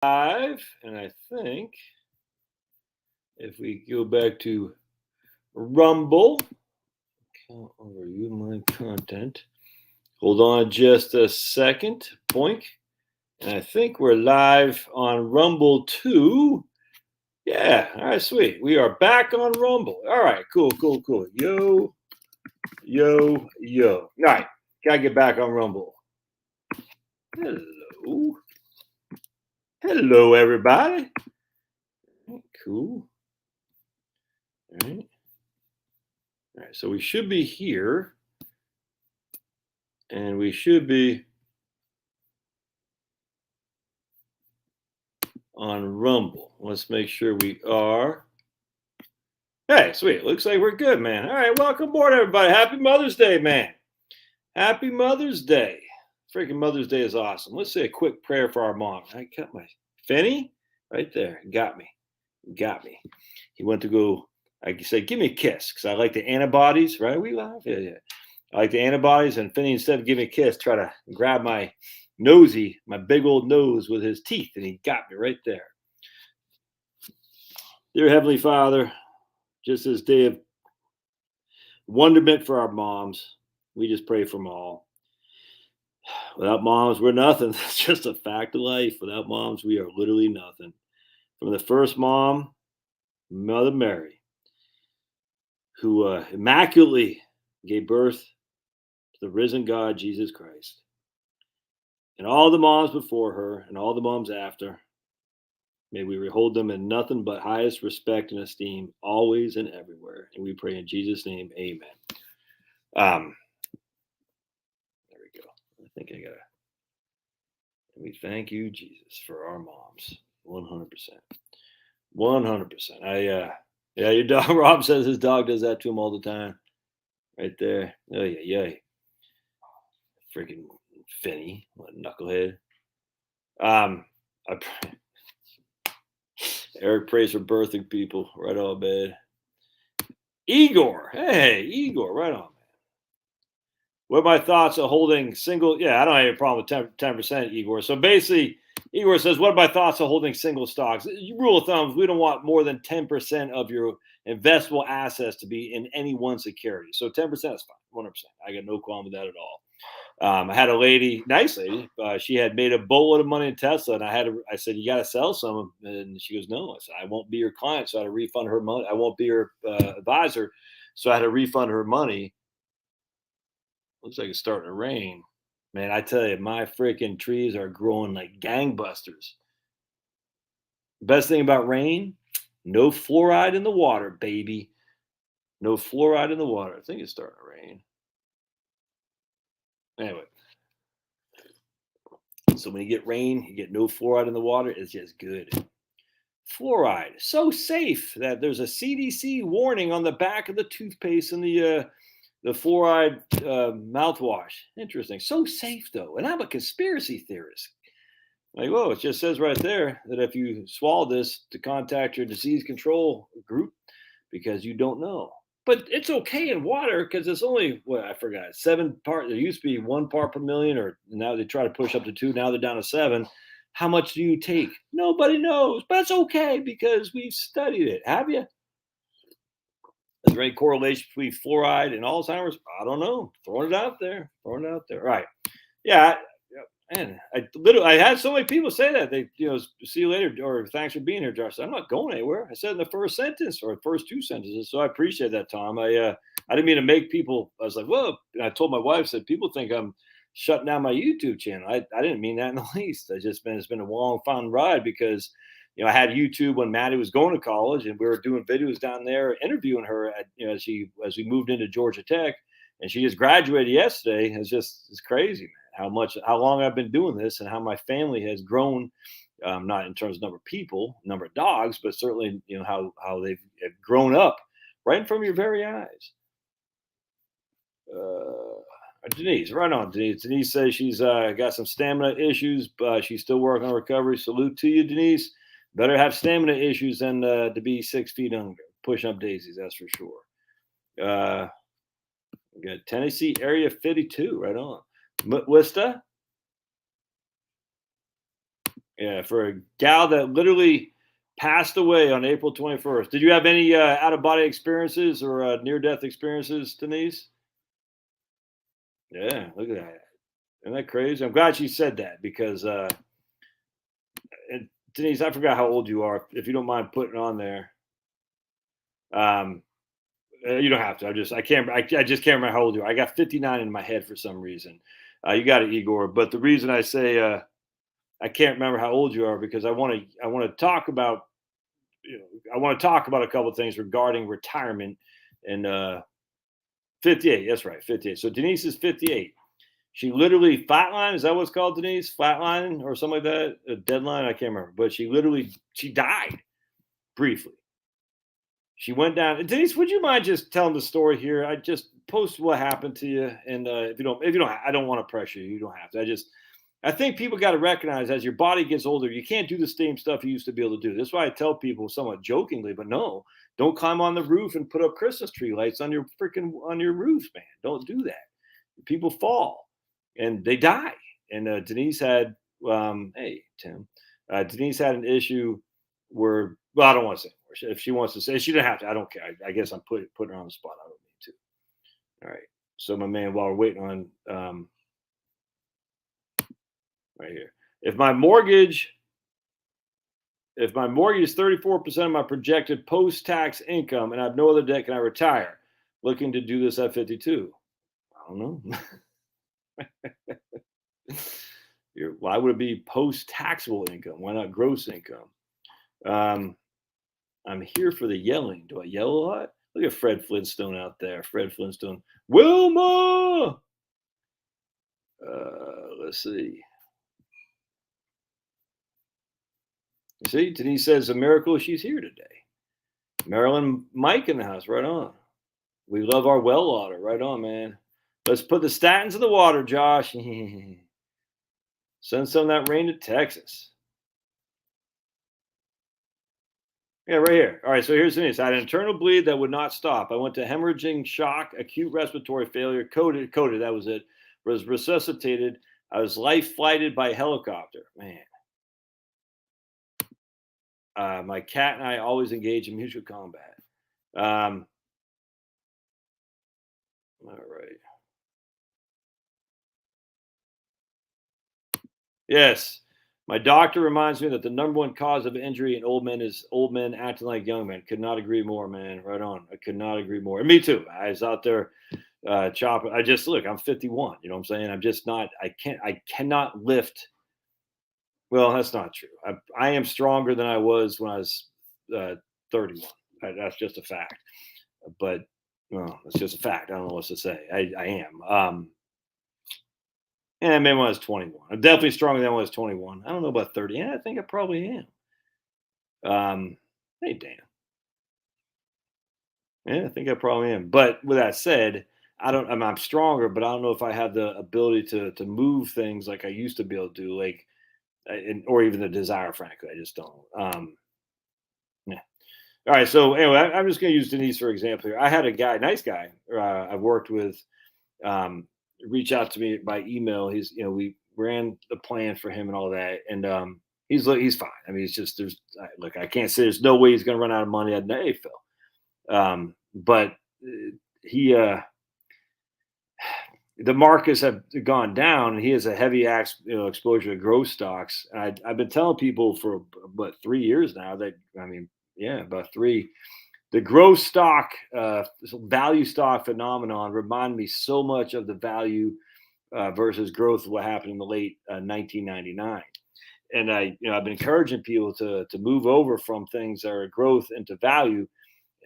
Live, and I think if we go back to Rumble, count overview my content. Hold on just a second. Boink. And I think we're live on Rumble too. Yeah, all right, sweet. We are back on Rumble. All right, cool. Yo. All right, gotta get back on Rumble. Hello, everybody. Cool. All right. All right, so we should be here. And we should be on Rumble. Let's make sure we are. Hey, sweet. Looks like we're good, man. All right, welcome aboard, everybody. Happy Mother's Day, man. Happy Mother's Day. Freaking Mother's Day is awesome. Let's say a quick prayer for our mom. I got my Finny right there. Got me. He went to go, I said, give me a kiss because I like the antibodies, right? We laugh. Yeah. I like the antibodies. And Finny, instead of giving me a kiss, try to grab my my big old nose with his teeth. And he got me right there. Dear Heavenly Father, just this day of wonderment for our moms, we just pray for them all. Without moms, we're nothing. That's just a fact of life. Without moms, we are literally nothing. From the first mom, Mother Mary, who immaculately gave birth to the risen God, Jesus Christ. And all the moms before her and all the moms after, may we hold them in nothing but highest respect and esteem, always and everywhere. And we pray in Jesus' name, amen. There we go. I think I got to. We thank you, Jesus, for our moms. 100%. 100%. Yeah, your dog, Rob says his dog does that to him all the time. Right there. Oh, yeah. Freaking Finny. What a knucklehead. Eric prays for birthing people. Right on, man. Igor. Hey, Igor. Right on, man. What are my thoughts on holding single? Yeah, I don't have any problem with 10%, Igor. So basically, Igor says, what are my thoughts on holding single stocks? Rule of thumb, we don't want more than 10% of your investable assets to be in any one security. So 10% is fine, 100%. I got no qualm with that at all. I had a lady, nice lady. She had made a boatload of money in Tesla, and I said, you got to sell some. And she goes, no. I said, I won't be your client, so I had to refund her money. I won't be your advisor, so I had to refund her money. Looks like it's starting to rain. Man, I tell you, my freaking trees are growing like gangbusters. Best thing about rain, no fluoride in the water, baby. No fluoride in the water. I think it's starting to rain. Anyway. So when you get rain, you get no fluoride in the water. It's just good. Fluoride, so safe that there's a CDC warning on the back of the toothpaste and the fluoride mouthwash. Interesting. So safe, though. And I'm a conspiracy theorist. Like, whoa, it just says right there that if you swallow this, to contact your disease control group because you don't know. But it's okay in water because it's only, I forgot, 7 parts. There used to be 1 part per million, or now they try to push up to 2. Now they're down to 7. How much do you take? Nobody knows, but it's okay because we've studied it. Have you? Is there any correlation between fluoride and Alzheimer's? I don't know. Throwing it out there. All right. Yeah. Man, I had so many people say that they, see you later or thanks for being here, Josh. I'm not going anywhere. I said in the first sentence or the first 2 sentences. So I appreciate that, Tom. I didn't mean to make people. I was like, whoa. And I told my wife, said people think I'm shutting down my YouTube channel. I didn't mean that in the least. It's been a long, fun ride because I had YouTube when Maddie was going to college, and we were doing videos down there, interviewing her at, as we moved into Georgia Tech, and she just graduated yesterday. It's crazy, man. How long I've been doing this and how my family has grown, not in terms of number of people, number of dogs, but certainly, how they've grown up right in front of your very eyes. Denise, right on, Denise. Denise says she's got some stamina issues, but she's still working on recovery. Salute to you, Denise. Better have stamina issues than to be 6 feet under, pushing up daisies, that's for sure. We got Tennessee Area 52, right on. Wista? Yeah, for a gal that literally passed away on April 21st. Did you have any out of body experiences or near death experiences, Denise? Yeah, look at that. Isn't that crazy? I'm glad she said that because and Denise, I forgot how old you are. If you don't mind putting on there, um, you don't have to. I can't. I just can't remember how old you are. I got 59 in my head for some reason. You got it, Igor. But the reason I say I can't remember how old you are because I want to talk about I want to talk about a couple of things regarding retirement and 58. That's right, 58. So Denise is 58. She literally flatlined. Is that what's called, Denise? Flatlining or something like that? A deadline? I can't remember. But she died briefly. She went down. Denise, would you mind just telling the story here? I just post what happened to you, and if you don't, I don't want to pressure you. You don't have to. I think people got to recognize as your body gets older, you can't do the same stuff you used to be able to do. That's why I tell people somewhat jokingly, but no, don't climb on the roof and put up Christmas tree lights on your roof, man. Don't do that. People fall and they die. And Denise had, hey Tim, Denise had an issue where, well, I don't want to say more. If she wants to say, she didn't have to. I don't care. I guess I'm putting her on the spot. I don't need to. All right. So my man, while we're waiting on right here, if my mortgage is 34% of my projected post-tax income and I have no other debt, can I retire? Looking to do this at 52. I don't know. Why would it be post-taxable income? Why not gross income? I'm here for the yelling. Do I yell a lot? Look at Fred Flintstone out there. Fred Flintstone. Wilma! Let's see. See, Denise says a miracle she's here today. Marilyn Mike in the house. Right on. We love our well water. Right on, man. Let's put the statins in the water, Josh. Send some of that rain to Texas. Yeah, right here. All right, so here's the news. I had an internal bleed that would not stop. I went to hemorrhaging shock, acute respiratory failure, coded, that was it. Was resuscitated. I was life flighted by helicopter. Man. My cat and I always engage in mutual combat. All right. Yes. My doctor reminds me that the number one cause of injury in old men is old men acting like young men. Could not agree more, man. Right on. I could not agree more. And me too. I was out there chopping. I'm 51. You know what I'm saying? I'm just not, I cannot lift. Well, that's not true. I am stronger than I was when I was 31. That's just a fact. But, well, it's just a fact. I don't know what to say. I am. And maybe when I was 21. I'm definitely stronger than when I was 21. I don't know about 30. Yeah, I think I probably am. Hey, Dan. Yeah, I think I probably am. But with that said, I'm stronger, but I don't know if I have the ability to move things like I used to be able to do, like, or even the desire, frankly. I just don't. Yeah. All right. So anyway, I'm just going to use Denise for example here. I had a guy, nice guy, I've worked with, reach out to me by email. We ran the plan for him and all that, and he's fine. I mean, it's just look, I can't say there's no way he's going to run out of money. I'd hey Phil, but he the markets have gone down, and he has a heavy exposure to growth stocks. And I've been telling people for about 3 years now that about three. The growth stock, value stock phenomenon remind me so much of the value versus growth of what happened in the late 1999. And I've been encouraging people to move over from things that are growth into value.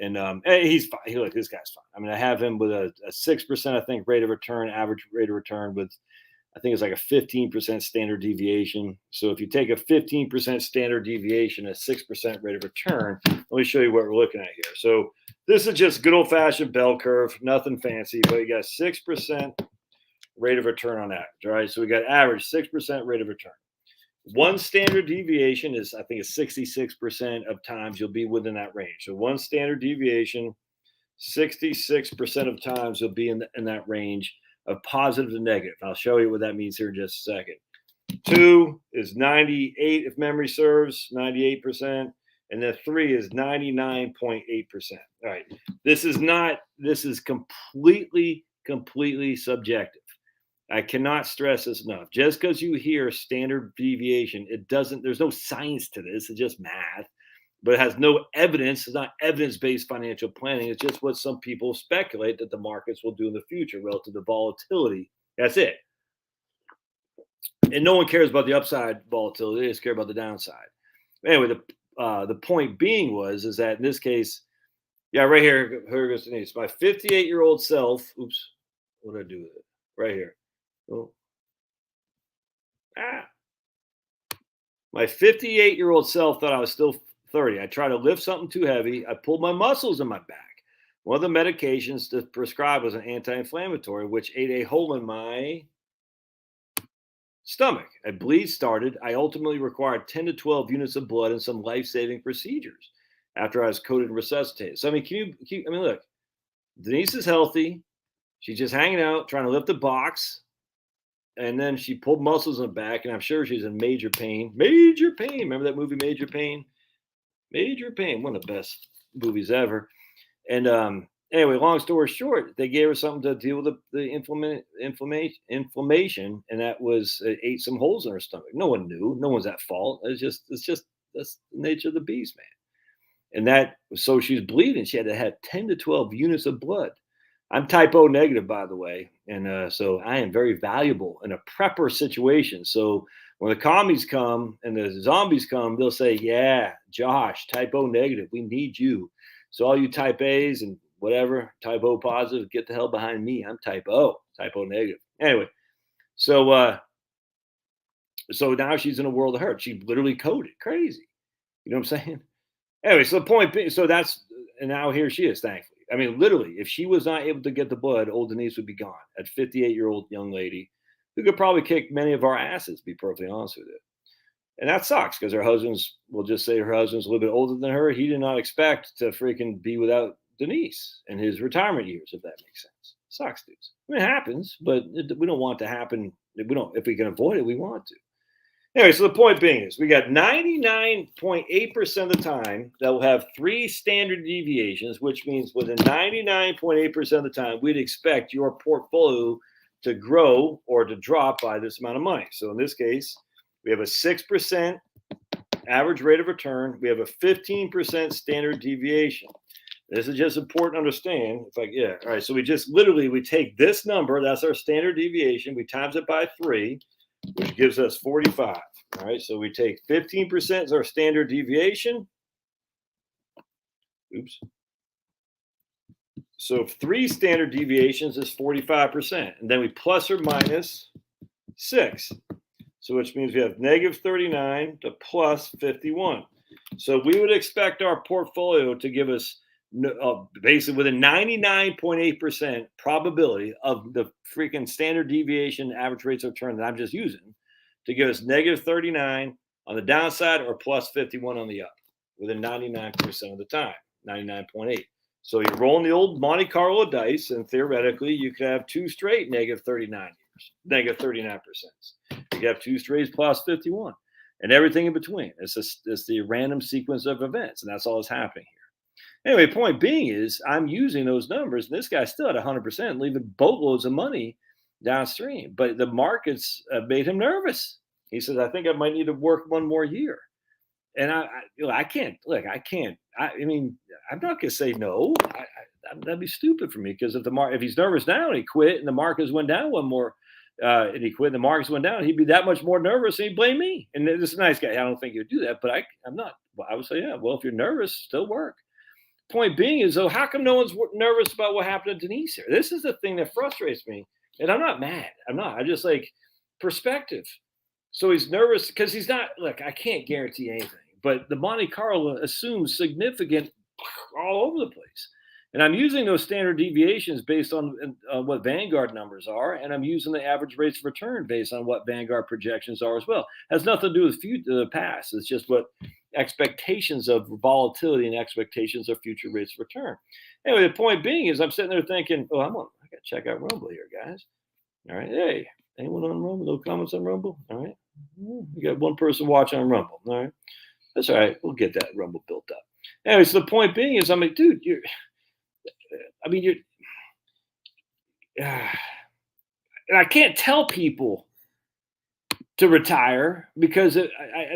And he's fine. Look, this guy's fine. I mean, I have him with a 6%, I think, rate of return, average rate of return with, I think it's like a 15% standard deviation. So if you take a 15% standard deviation, a 6% rate of return, let me show you what we're looking at here. So this is just good old fashioned bell curve, nothing fancy, but you got 6% rate of return on average. All right. So we got average 6% rate of return. One standard deviation is, I think, it's 66% of times you'll be within that range. So one standard deviation, 66% of times you'll be in that range of positive to negative. I'll show you what that means here in just a second. 2 is 98, if memory serves, 98%. And then 3 is 99.8%. All right. This is completely subjective. I cannot stress this enough. Just because you hear standard deviation, there's no science to this. It's just math, but it has no evidence. It's not evidence-based financial planning. It's just what some people speculate that the markets will do in the future relative to volatility. That's it. And no one cares about the upside volatility. They just care about the downside. Anyway, the point being is that in this case, yeah, right here goes Denise. My 58-year-old self. Oops, what did I do with it? Right here. Oh. My 58-year-old self thought I was still 30. I tried to lift something too heavy. I pulled my muscles in my back. One of the medications to prescribe was an anti-inflammatory, which ate a hole in my stomach. A bleed started. I ultimately required 10 to 12 units of blood and some life-saving procedures after I was coded and resuscitated. So, I mean, look, Denise is healthy. She's just hanging out, trying to lift a box. And then she pulled muscles in the back, and I'm sure she's in major pain. Major pain. Remember that movie, Major Pain? Major Pain, one of the best movies ever. And anyway, long story short, they gave her something to deal with the inflammation, and that was it ate some holes in her stomach. No one knew. No one's at fault. It's just that's the nature of the beast, man. And so she's bleeding. She had to have 10 to 12 units of blood. I'm type O negative, by the way. And so I am very valuable in a prepper situation. So when the commies come and the zombies come, they'll say, yeah, Josh, type O negative, we need you. So all you type A's and whatever, type O positive, get the hell behind me. I'm type O negative. Anyway, so now she's in a world of hurt. She literally coded crazy. You know what I'm saying? Anyway, so the point being, and now here she is, thankfully. I mean, literally, if she was not able to get the blood, old Denise would be gone. At 58-year-old young lady who could probably kick many of our asses, to be perfectly honest with you. And that sucks because we'll just say her husband's a little bit older than her. He did not expect to freaking be without Denise in his retirement years, if that makes sense. Sucks, dudes. I mean, it happens, but we don't want it to happen. If we can avoid it, we want to. Anyway, so the point being is we got 99.8% of the time that will have 3 standard deviations, which means within 99.8% of the time, we'd expect your portfolio to grow or to drop by this amount of money. So in this case, we have a 6% average rate of return. We have a 15% standard deviation. This is just important to understand. All right. So we take this number, that's our standard deviation. We times it by 3. Which gives us 45. All right, so we take 15% as our standard deviation. Oops. So 3 standard deviations is 45%. And then we plus or minus 6. So which means we have negative 39 to plus 51. So we would expect our portfolio to give us basically with a 99.8% probability of the freaking standard deviation average rates of return that I'm just using to give us negative 39 on the downside or plus 51 on the up within 99% of the time, 99.8. So you're rolling the old Monte Carlo dice, and theoretically you could have 2 straight negative 39 years, negative 39%. You could have 2 straight plus 51 and everything in between. It's the random sequence of events, and that's all that's happening here. Anyway, point being is I'm using those numbers, and this guy's still at 100%, leaving boatloads of money downstream. But the markets made him nervous. He says, I think I might need to work one more year. And I can't. I mean, I'm not going to say no. That'd be stupid for me because if he's nervous now and he quit and the markets went down one more, and he quit and the markets went down, he'd be that much more nervous and he'd blame me. And this is a nice guy. I don't think he'd do that, but I'm not. I would say, yeah, well, if you're nervous, still work. Point being is, though, how come no one's nervous about what happened to Denise here? This is the thing that frustrates me. And I'm not mad. I'm not. I just like perspective. So he's nervous because he's not. Look, I can't guarantee anything, but the Monte Carlo assumes significant all over the place. And I'm using those standard deviations based on what Vanguard numbers are, and I'm using the average rates of return based on what Vanguard projections are as well. It has nothing to do with the past. It's just what expectations of volatility and expectations of future rates of return. Anyway, the point being is I'm sitting there thinking, I got to check out Rumble here, guys. All right. Hey, anyone on Rumble? No comments on Rumble? All right. You got one person watching on Rumble. All right. That's all right. We'll get that Rumble built up. Anyway, so the point being is, I'm like, dude, you're, and I can't tell people to retire because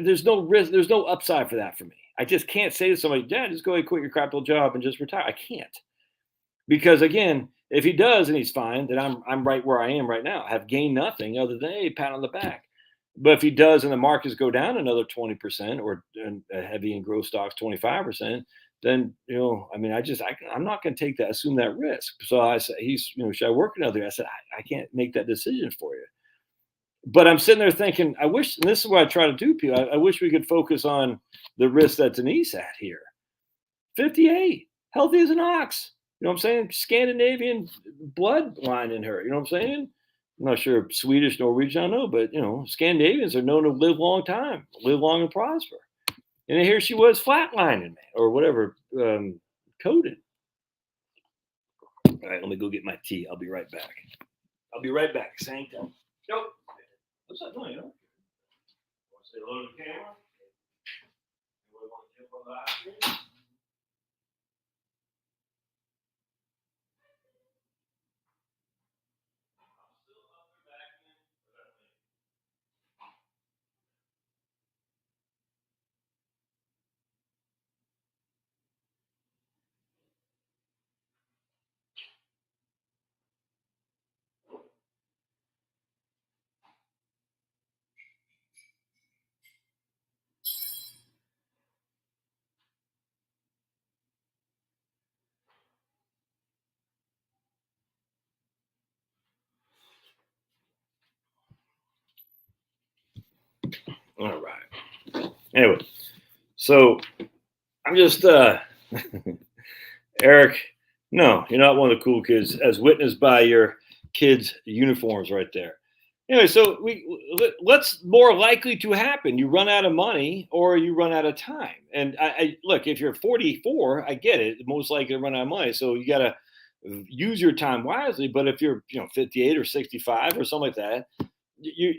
there's no risk, there's no upside for that for me. I just can't say to somebody, Dad, just go ahead and quit your crap old job and just retire. I can't. Because again, if he does and he's fine, then I'm right where I am right now. I have gained nothing other than a pat on the back. But if he does and the markets go down another 20% or heavy in growth stocks 25%, then I'm not going to take that, assume that risk. So I said, should I work another? I said, I can't make that decision for you. But I'm sitting there thinking, I wish, and this is what I try to do, people. I wish we could focus on the risk that Denise had here. 58, healthy as an ox. You know what I'm saying? Scandinavian bloodline in her. You know what I'm saying? I'm not sure Swedish, Norwegian, I don't know, but Scandinavians are known to live long time, live long and prosper. And here she was flatlining or whatever, coded. All right, let me go get my tea. I'll be right back. Same time. Nope. What's that doing? Want to say hello to the camera? Anybody want to jump on the live stream? All right. Anyway, so I'm just Eric. No, you're not one of the cool kids, as witnessed by your kids' uniforms right there. Anyway, so what's more likely to happen? You run out of money or you run out of time. And I look, if you're 44, I get it. Most likely to run out of money, so you got to use your time wisely. But if you're 58 or 65 or something like that, you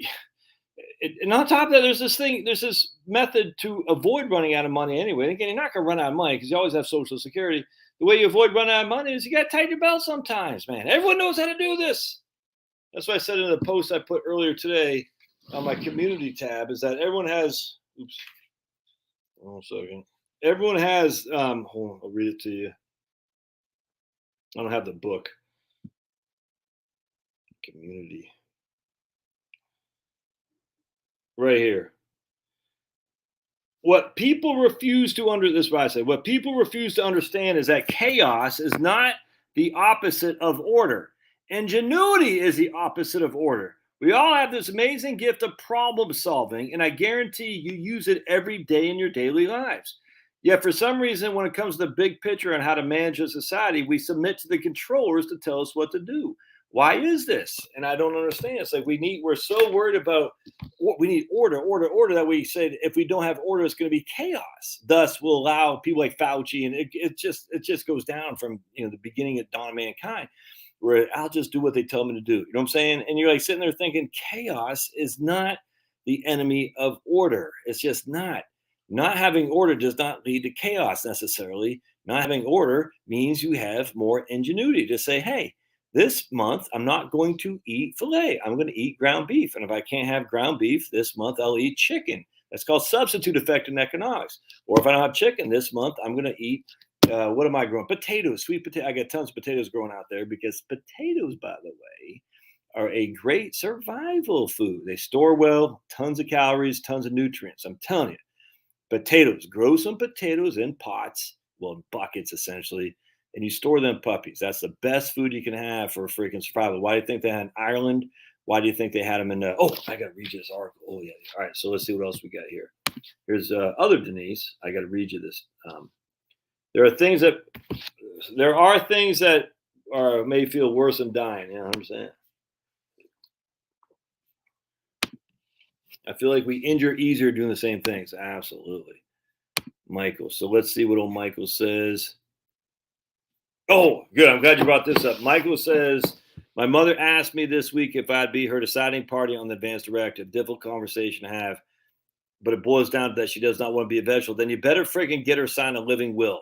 and on top of that, there's this method to avoid running out of money anyway. And again, you're not going to run out of money because you always have Social Security. The way you avoid running out of money is you got to tighten your belt sometimes, man. Everyone knows how to do this. That's what I said in the post I put earlier today on my community tab, is that everyone has, one second. Everyone has, hold on, I'll read it to you. I don't have the book. Community. Right here. What people refuse to what people refuse to understand is that chaos is not the opposite of order. Ingenuity is the opposite of order. We all have this amazing gift of problem solving, and I guarantee you use it every day in your daily lives. Yet for some reason, when it comes to the big picture on how to manage a society, we submit to the controllers to tell us what to do. Why is this? And I don't understand. It's like we're so worried about we need order that we say if we don't have order, it's going to be chaos. Thus, we'll allow people like Fauci, and it just goes down from the beginning of dawn of mankind, where I'll just do what they tell me to do. You know what I'm saying? And you're like sitting there thinking, chaos is not the enemy of order. It's just not. Not having order does not lead to chaos necessarily. Not having order means you have more ingenuity to say, hey, this month, I'm not going to eat filet. I'm going to eat ground beef. And if I can't have ground beef this month, I'll eat chicken. That's called substitute effect in economics. Or if I don't have chicken this month, I'm going to eat, what am I growing? Potatoes, sweet potato. I got tons of potatoes growing out there because potatoes, by the way, are a great survival food. They store well, tons of calories, tons of nutrients. I'm telling you. Potatoes, grow some potatoes in pots, well, buckets essentially, and you store them puppies. That's the best food you can have for freaking survival. Why do you think they had in Ireland? Why do you think they had them in? I got to read you this article. Oh yeah. All right. So let's see what else we got here. Here's other Denise. I got to read you this. There are things that may feel worse than dying. You know what I'm saying? I feel like we injure easier doing the same things. Absolutely. Michael. So let's see what old Michael says. Oh, good. I'm glad you brought this up. Michael says, My mother asked me this week if I'd be her deciding party on the advance directive. Difficult conversation to have, but it boils down to that she does not want to be a vegetable. Then you better freaking get her sign a living will.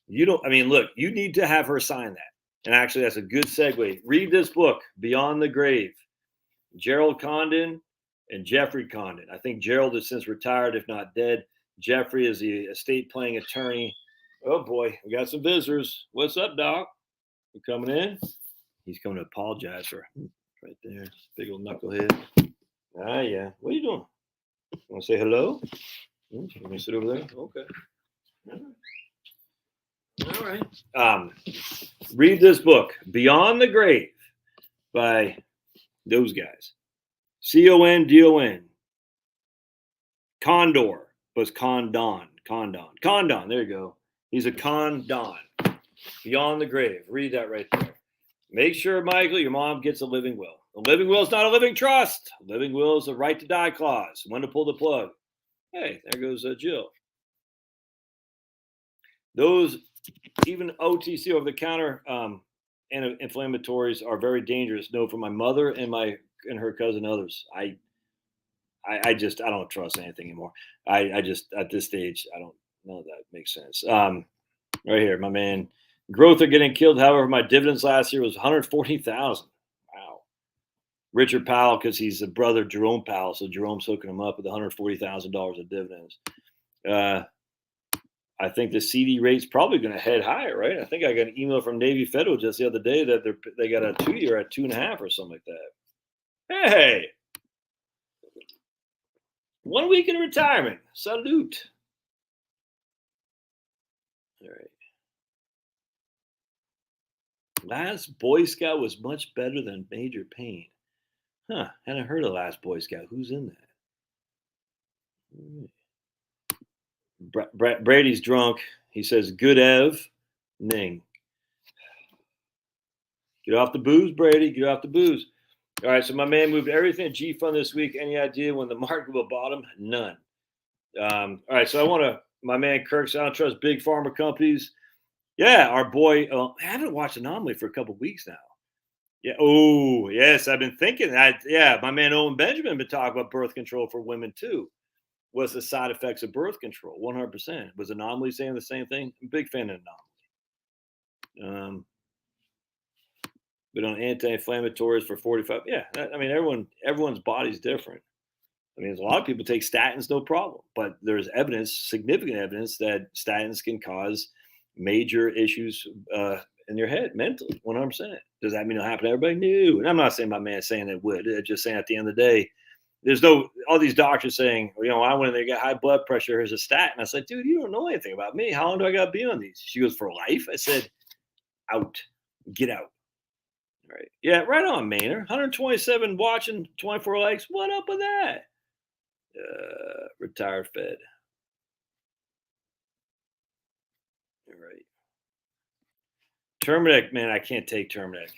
You don't, I mean, look, you need to have her sign that. And actually, that's a good segue. Read this book, Beyond the Grave. Gerald Condon and Jeffrey Condon. I think Gerald is since retired, if not dead. Jeffrey is the estate planning attorney. Oh boy, we got some visitors. What's up, Doc? You coming in? He's coming to apologize for right there. Big old knucklehead. Ah, yeah. What are you doing? You want to say hello? You want to sit over there? Okay. All right. Read this book, Beyond the Grave, by those guys. Condon. Condor was Condon. Condon. There you go. He's a Condon. Beyond the Grave. Read that right there. Make sure, Michael, your mom gets a living will. A living will is not a living trust. A living will is a right to die clause. When to pull the plug. Hey, there goes Jill. Those, even OTC, over the counter anti-inflammatories, are very dangerous. No, for my mother and her cousin, others. I don't trust anything anymore. I just, at this stage, I don't know that makes sense. Right here, my man. Growth are getting killed. However, my dividends last year was 114,000. Wow. Richard Powell, because he's a brother Jerome Powell, so Jerome's hooking him up with $140,000 of dividends. I think the CD rate's probably going to head higher, right? I think I got an email from Navy Federal just the other day that they got a 2-year at 2.5 or something like that. Hey, 1 week in retirement. Salute. All right. Last Boy Scout was much better than Major Payne. Huh. Hadn't heard of Last Boy Scout. Who's in that? Brady's drunk. He says, good Ev. Ning. Get off the booze, Brady. Get off the booze. All right, so my man moved everything to G-Fund this week. Any idea when the market will bottom? None. All right, so my man Kirk said, I don't trust big pharma companies. Yeah, our boy, I haven't watched Anomaly for a couple of weeks now. Yeah. Oh, yes, I've been thinking that. Yeah, my man Owen Benjamin been talking about birth control for women too. What's the side effects of birth control? 100%. Was Anomaly saying the same thing? I'm a big fan of Anomaly. But on anti-inflammatories for 45, yeah. I mean, everyone's body's different. I mean, a lot of people take statins, no problem. But there's significant evidence that statins can cause major issues in your head mentally, 100%. Does that mean it'll happen to everybody? No. And I'm not saying my man's saying it would. I'm just saying at the end of the day, there's all these doctors saying, I when they get high blood pressure, here's a statin. I said, dude, you don't know anything about me. How long do I got to be on these? She goes, for life? I said, out. Get out. Right. Yeah, right on, Maynard. 127 watching, 24 likes. What up with that? Retired Fed. All right. Terminec, man, I can't take Terminec.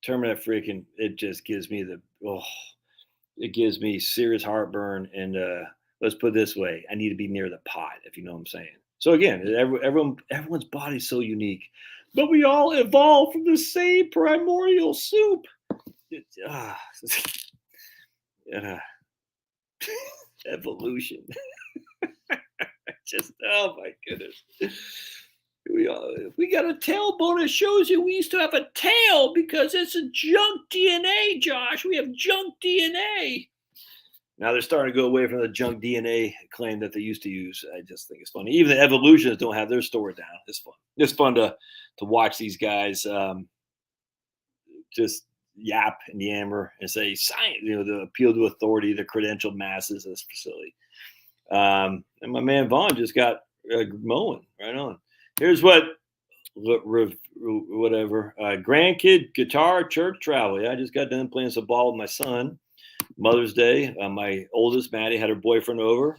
Terminec freaking, it just gives me it gives me serious heartburn. And let's put it this way, I need to be near the pot, if you know what I'm saying. So again, everyone's body's so unique, but we all evolved from the same primordial soup. Evolution. Just, oh my goodness. We got a tailbone that shows you we used to have a tail because it's a junk DNA, Josh. We have junk DNA. Now they're starting to go away from the junk DNA claim that they used to use. I just think it's funny. Even the evolutionists don't have their story down. It's fun. It's fun to watch these guys just yap and yammer and say science, the appeal to authority, the credentialed masses of this facility. And my man Vaughn just got mowing right on. Here's whatever. Grandkid guitar church travel. Yeah, I just got done playing some ball with my son. Mother's Day. My oldest, Maddie, had her boyfriend over.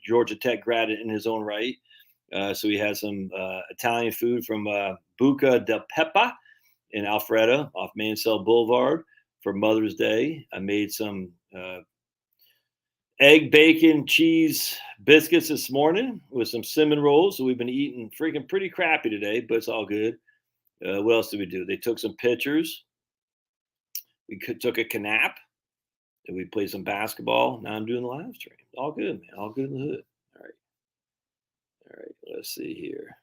Georgia Tech grad in his own right. So we had some Italian food from Buca del Pepa in Alpharetta off Mansell Boulevard for Mother's Day. I made some egg, bacon, cheese biscuits this morning with some cinnamon rolls. So we've been eating freaking pretty crappy today, but it's all good. What else did we do? They took some pictures. took a nap, and we played some basketball. Now I'm doing the live stream. All good, man. All good in the hood. All right. All right. Let's see here.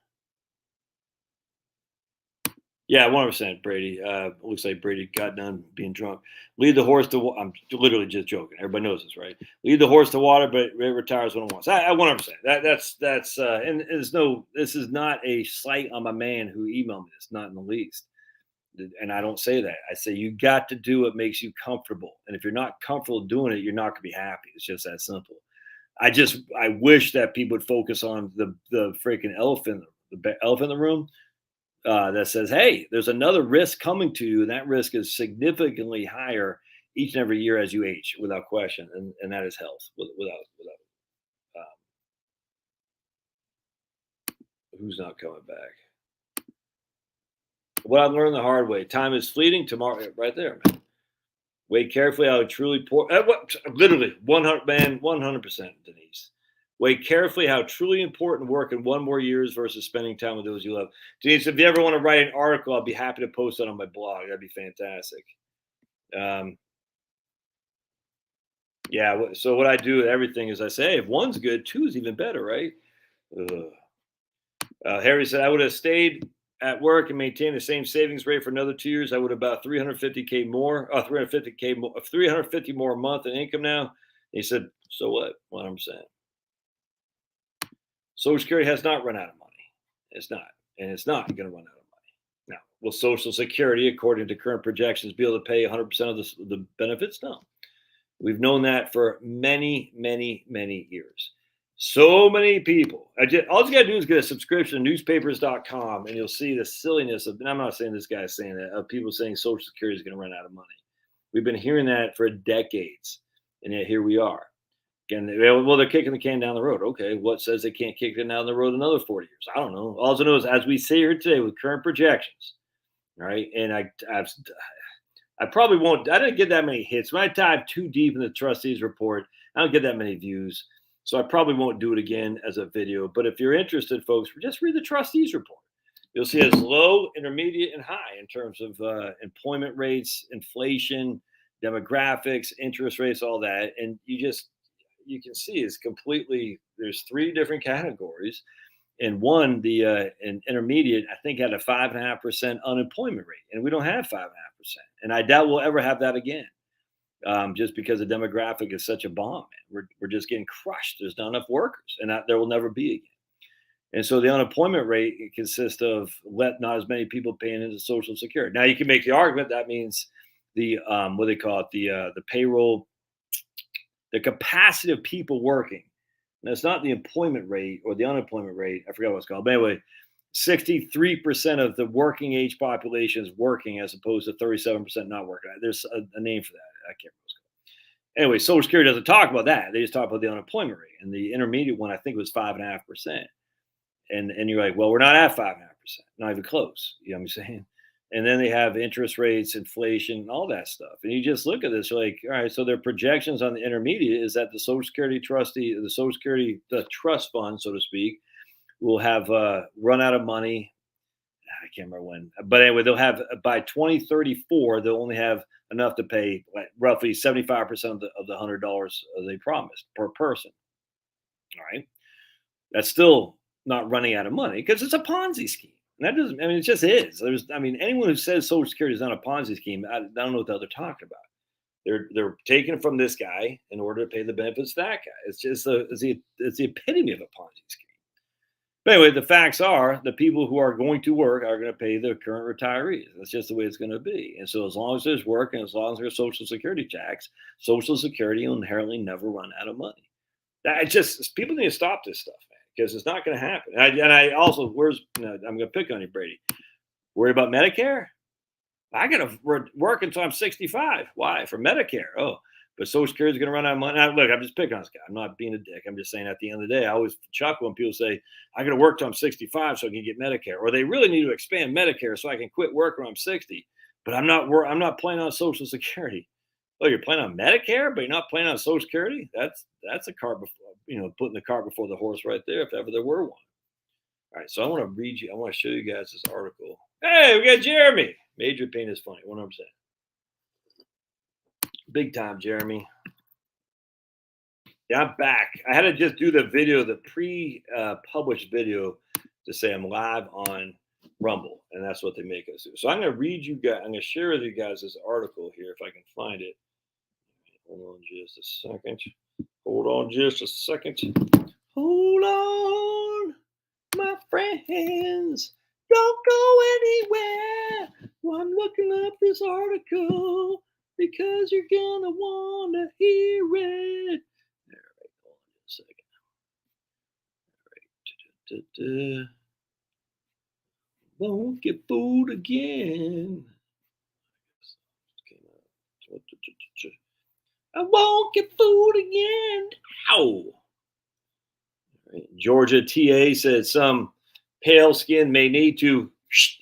Yeah, 100%, Brady. Looks like Brady got done being drunk. Lead the horse to. I'm literally just joking. Everybody knows this, right? Lead the horse to water, but it retires when it wants. I 100%. That's. And there's no. This is not a slight on my man who emailed me this. Not in the least. And I don't say that. I say you got to do what makes you comfortable. And if you're not comfortable doing it, you're not going to be happy. It's just that simple. I wish that people would focus on the freaking elephant, the elephant in the room that says, hey, there's another risk coming to you, and that risk is significantly higher each and every year as you age, without question, and that is health. Who's not coming back? What I've learned the hard way: time is fleeting. Tomorrow, right there, man. Wait carefully how truly poor. Literally, 100 man, 100%, Denise. Wait carefully how truly important work in one more years versus spending time with those you love. Denise, if you ever want to write an article, I'll be happy to post that on my blog. That'd be fantastic. Yeah. So what I do with everything is I say, hey, if one's good, two is even better, right? Harry said, I would have stayed at work and maintained the same savings rate for another 2 years. I would have about 350K more, 350K more, 350 more a month in income now. And he said, so what? 100%. Social Security has not run out of money. It's not. And it's not going to run out of money. Now, will Social Security, according to current projections, be able to pay 100% of the benefits? No. We've known that for many, many, many years. So many people. All you got to do is get a subscription to newspapers.com, and you'll see the silliness of, and I'm not saying this guy's saying that, of people saying Social Security is going to run out of money. We've been hearing that for decades, and yet here we are. Again, well, they're kicking the can down the road. Okay, what says they can't kick it down the road another 40 years? I don't know. All I know is, as we sit here today with current projections, right? And I probably won't. I didn't get that many hits. When I dive too deep in the trustees report, I don't get that many views. So I probably won't do it again as a video. But if you're interested, folks, just read the trustees report. You'll see it's low, intermediate, and high in terms of employment rates, inflation, demographics, interest rates, all that. And you can see it's completely, there's three different categories. And one, the intermediate, I think had a 5.5% unemployment rate. And we don't have 5.5%. And I doubt we'll ever have that again. Just because the demographic is such a bomb, man. We're just getting crushed. There's not enough workers, and there will never be again. And so the unemployment rate consists of not as many people paying into Social Security. Now you can make the argument that means the what they call it, the payroll, the capacity of people working. And it's not the employment rate or the unemployment rate. I forgot what it's called. But anyway, 63% of the working age population is working as opposed to 37% not working. There's a name for that. I can't remember what it's called. Anyway, Social Security doesn't talk about that. They just talk about the unemployment rate. And the intermediate one, I think, was 5.5%. And you're like, well, we're not at 5.5%, not even close. You know what I'm saying? And then they have interest rates, inflation, all that stuff. And you just look at this, you're like, all right, so their projections on the intermediate is that the Social Security the trust fund, so to speak, will have run out of money. I can't remember when, but anyway, they'll have by 2034, they'll only have enough to pay roughly 75% of the $100 they promised per person. All right, that's still not running out of money because it's a Ponzi scheme. And that doesn't. I mean, it just is. Anyone who says Social Security is not a Ponzi scheme, I don't know what the hell they're talking about. They're taking from this guy in order to pay the benefits to that guy. It's just it's the epitome of a Ponzi scheme. But anyway, the facts are the people who are going to work are going to pay their current retirees. That's just the way it's going to be. And so as long as there's work and as long as there's Social Security tax, Social Security will inherently never run out of money. People need to stop this stuff, man, because it's not going to happen. And I also, I'm going to pick on you, Brady. Worry about Medicare? I got to work until I'm 65. Why? For Medicare. Oh, but Social Security is going to run out of money. Now, look, I'm just picking on this guy. I'm not being a dick. I'm just saying at the end of the day, I always chuckle when people say, I got to work till I'm 65 so I can get Medicare. Or they really need to expand Medicare so I can quit work when I'm 60. But I'm not planning on Social Security. Oh, you're planning on Medicare, but you're not planning on Social Security? That's a cart before, putting the cart before the horse right there, if ever there were one. All right, so I want to show you guys this article. Hey, we got Jeremy. Major pain is funny, 100%. Big time, Jeremy. Yeah, I'm back. I had to just do the video, the pre-published video, to say I'm live on Rumble, and that's what they make us do. So I'm going to read you guys. I'm going to share with you guys this article here if I can find it. Hold on just a second. Hold on just a second. Hold on, my friends. Don't go anywhere. I'm looking up this article because you're gonna wanna hear it. All right, hold on a second. All right. Won't get fooled again. I won't get fooled again. Ow. Georgia TA said some pale skin may need to.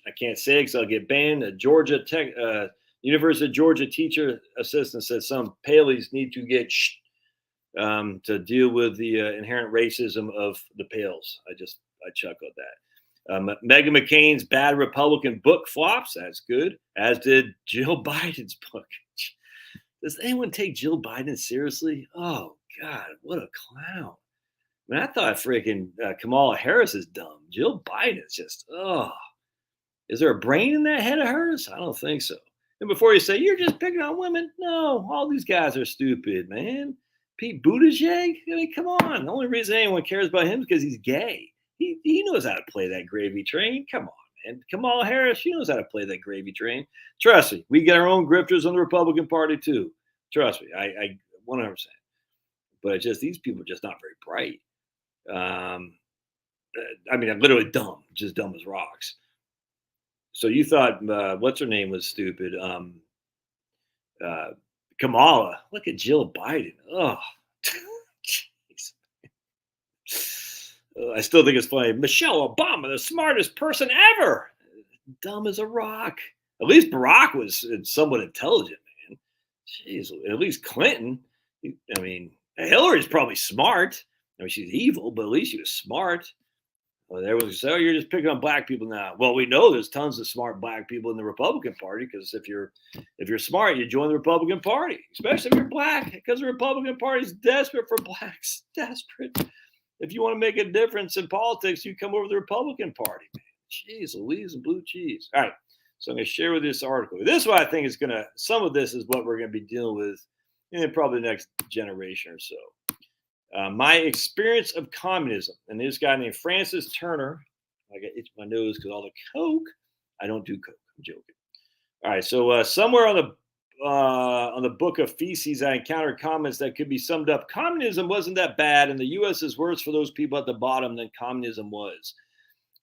I can't say it because I'll get banned. A Georgia Tech, University of Georgia teacher assistant said some paleys need to get to deal with the inherent racism of the pales. I chuckled at that. Meghan McCain's bad Republican book flops. That's good. As did Jill Biden's book. Does anyone take Jill Biden seriously? Oh God, what a clown! I mean, I thought freaking Kamala Harris is dumb. Jill Biden is just, oh, is there a brain in that head of hers? I don't think so. And before you say, you're just picking on women, no, all these guys are stupid, man. Pete Buttigieg, I mean, come on. The only reason anyone cares about him is because he's gay. He knows how to play that gravy train. Come on, man. Kamala Harris, she knows how to play that gravy train. Trust me, we get our own grifters on the Republican Party too. Trust me, I 100%. But it's just these people are just not very bright. I mean, I'm literally dumb, just dumb as rocks. So you thought what's her name was stupid? Kamala. Look at Jill Biden. Oh, I still think it's funny. Michelle Obama, the smartest person ever. Dumb as a rock. At least Barack was somewhat intelligent, man. Jeez, at least Clinton. I mean, Hillary's probably smart. I mean, she's evil, but at least she was smart. Well, everyone says, "Oh, you're just picking on black people now." Well, we know there's tons of smart black people in the Republican Party because if you're smart, you join the Republican Party, especially if you're black, because the Republican Party is desperate for blacks. Desperate. If you want to make a difference in politics, you come over to the Republican Party, man. Jeez, Louise and blue cheese. All right, so I'm going to share with this article. This is what I think is going to. Some of this is what we're going to be dealing with in probably the next generation or so. My experience of communism, and this guy named Francis Turner. I got itch my nose because all the coke. I don't do coke. I'm joking. All right, so somewhere on the book of feces, I encountered comments that could be summed up. Communism wasn't that bad, and the U.S. is worse for those people at the bottom than communism was.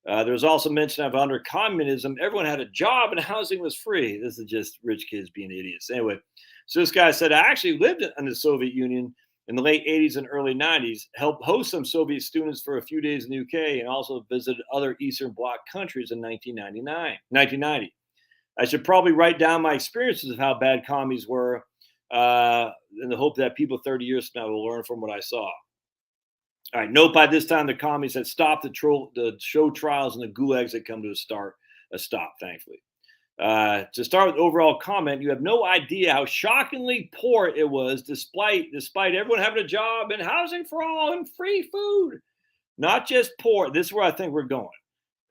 There was also mention of under communism, everyone had a job and housing was free. This is just rich kids being idiots. Anyway, so this guy said, I actually lived in the Soviet Union in the late 80s and early 90s, helped host some Soviet students for a few days in the UK, and also visited other Eastern Bloc countries in 1990. I should probably write down my experiences of how bad commies were in the hope that people 30 years from now will learn from what I saw. All right, note by this time the commies had stopped the show trials and the gulags had come to a stop, thankfully. To start with overall comment, you have no idea how shockingly poor it was despite everyone having a job and housing for all and free food. Not just poor. This is where I think we're going.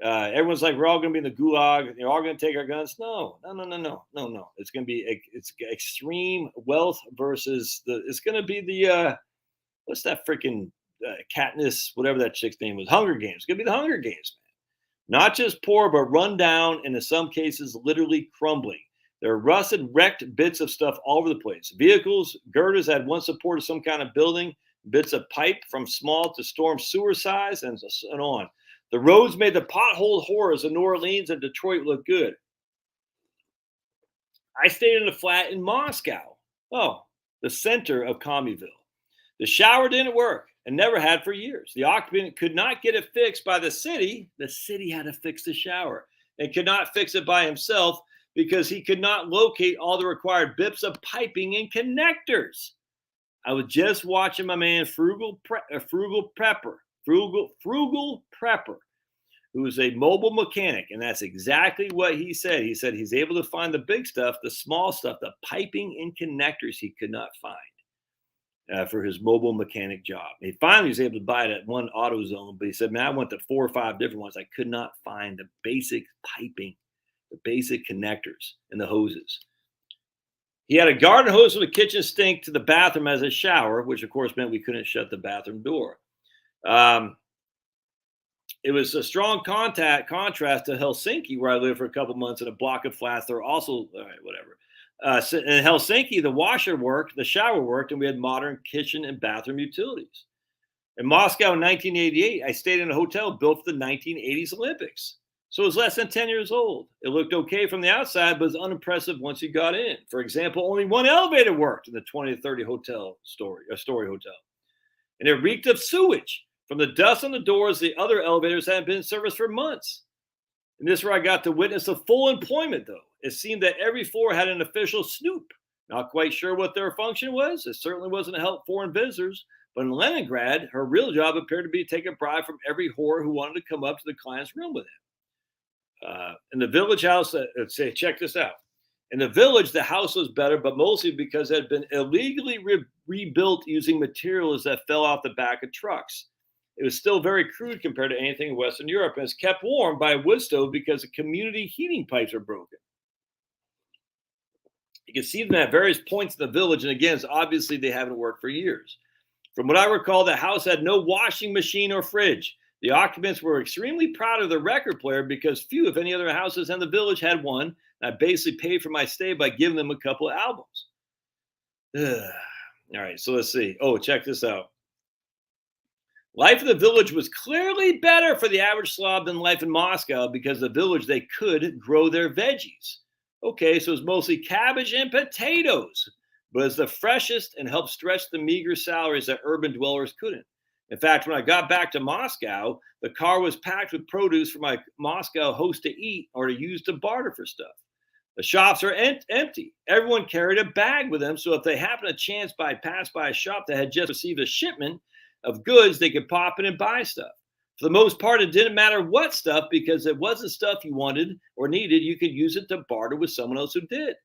Everyone's like, we're all going to be in the gulag. They're all going to take our guns. No. It's going to be it's extreme wealth versus it's going to be the what's that freaking Katniss, whatever that chick's name was, Hunger Games. It's going to be the Hunger Games, man. Not just poor, but run down and in some cases literally crumbling. There are rusted, wrecked bits of stuff all over the place. Vehicles, girders that once supported some kind of building, bits of pipe from small to storm sewer size, and on. The roads made the pothole horrors of New Orleans and Detroit look good. I stayed in a flat in Moscow. Oh, the center of Commiville. The shower didn't work and never had for years. The occupant could not get it fixed by the city. The city had to fix the shower and could not fix it by himself because he could not locate all the required bits of piping and connectors. I was just watching my man Frugal Prepper who was a mobile mechanic. And that's exactly what he said. He said he's able to find the big stuff, the small stuff, the piping and connectors he could not find for his mobile mechanic job. He finally was able to buy it at one AutoZone, but he said, man, I went to 4 or 5 different ones. I could not find the basic piping, the basic connectors and the hoses. He had a garden hose from the kitchen sink to the bathroom as a shower, which of course meant we couldn't shut the bathroom door. It was a strong contrast to Helsinki, where I lived for a couple months in a block of flats. There were also, all right, whatever. So in Helsinki, the washer worked, the shower worked, and we had modern kitchen and bathroom utilities. In Moscow in 1988, I stayed in a hotel built for the 1980s Olympics. So it was less than 10 years old. It looked okay from the outside, but was unimpressive once you got in. For example, only one elevator worked in the 20 to 30 story hotel. And it reeked of sewage. From the dust on the doors, the other elevators hadn't been in service for months. And this is where I got to witness the full employment, though. It seemed that every floor had an official snoop. Not quite sure what their function was. It certainly wasn't to help foreign visitors. But in Leningrad, her real job appeared to be to take a bribe from every whore who wanted to come up to the client's room with him. In the village house, check this out. In the village, the house was better, but mostly because it had been illegally rebuilt using materials that fell off the back of trucks. It was still very crude compared to anything in Western Europe, and it's kept warm by a wood stove because the community heating pipes are broken. You can see them at various points in the village, and again, it's obviously they haven't worked for years. From what I recall, the house had no washing machine or fridge. The occupants were extremely proud of the record player because few, if any, other houses in the village had one. And I basically paid for my stay by giving them a couple of albums. All right, so let's see. Oh, check this out. Life in the village was clearly better for the average Slav than life in Moscow because the village, they could grow their veggies. Okay, so it's mostly cabbage and potatoes, but it's the freshest and helped stretch the meager salaries that urban dwellers couldn't. In fact, when I got back to Moscow, the car was packed with produce for my Moscow host to eat or to use to barter for stuff. The shops are empty. Everyone carried a bag with them, so if they happened to pass by a shop that had just received a shipment of goods, they could pop in and buy stuff. For the most part, it didn't matter what stuff because it wasn't stuff you wanted or needed. You could use it to barter with someone else who did.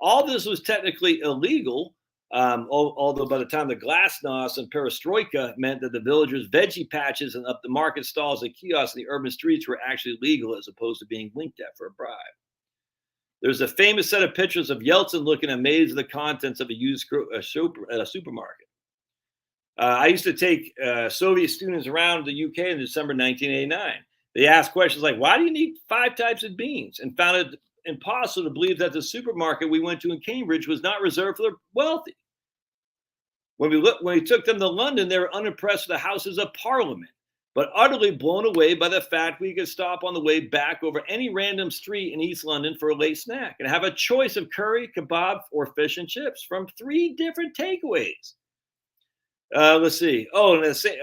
All this was technically illegal, although by the time the glasnost and perestroika meant that the villagers' veggie patches and up the market stalls and kiosks in the urban streets were actually legal as opposed to being winked at for a bribe. There's a famous set of pictures of Yeltsin looking amazed at the contents of a used supermarket. I used to take Soviet students around the UK in December 1989. They asked questions like, why do you need 5 types of beans? And found it impossible to believe that the supermarket we went to in Cambridge was not reserved for the wealthy. When we took them to London, they were unimpressed with the Houses of Parliament, but utterly blown away by the fact we could stop on the way back over any random street in East London for a late snack and have a choice of curry, kebab, or fish and chips from 3 different takeaways. Let's see. Oh, let's see.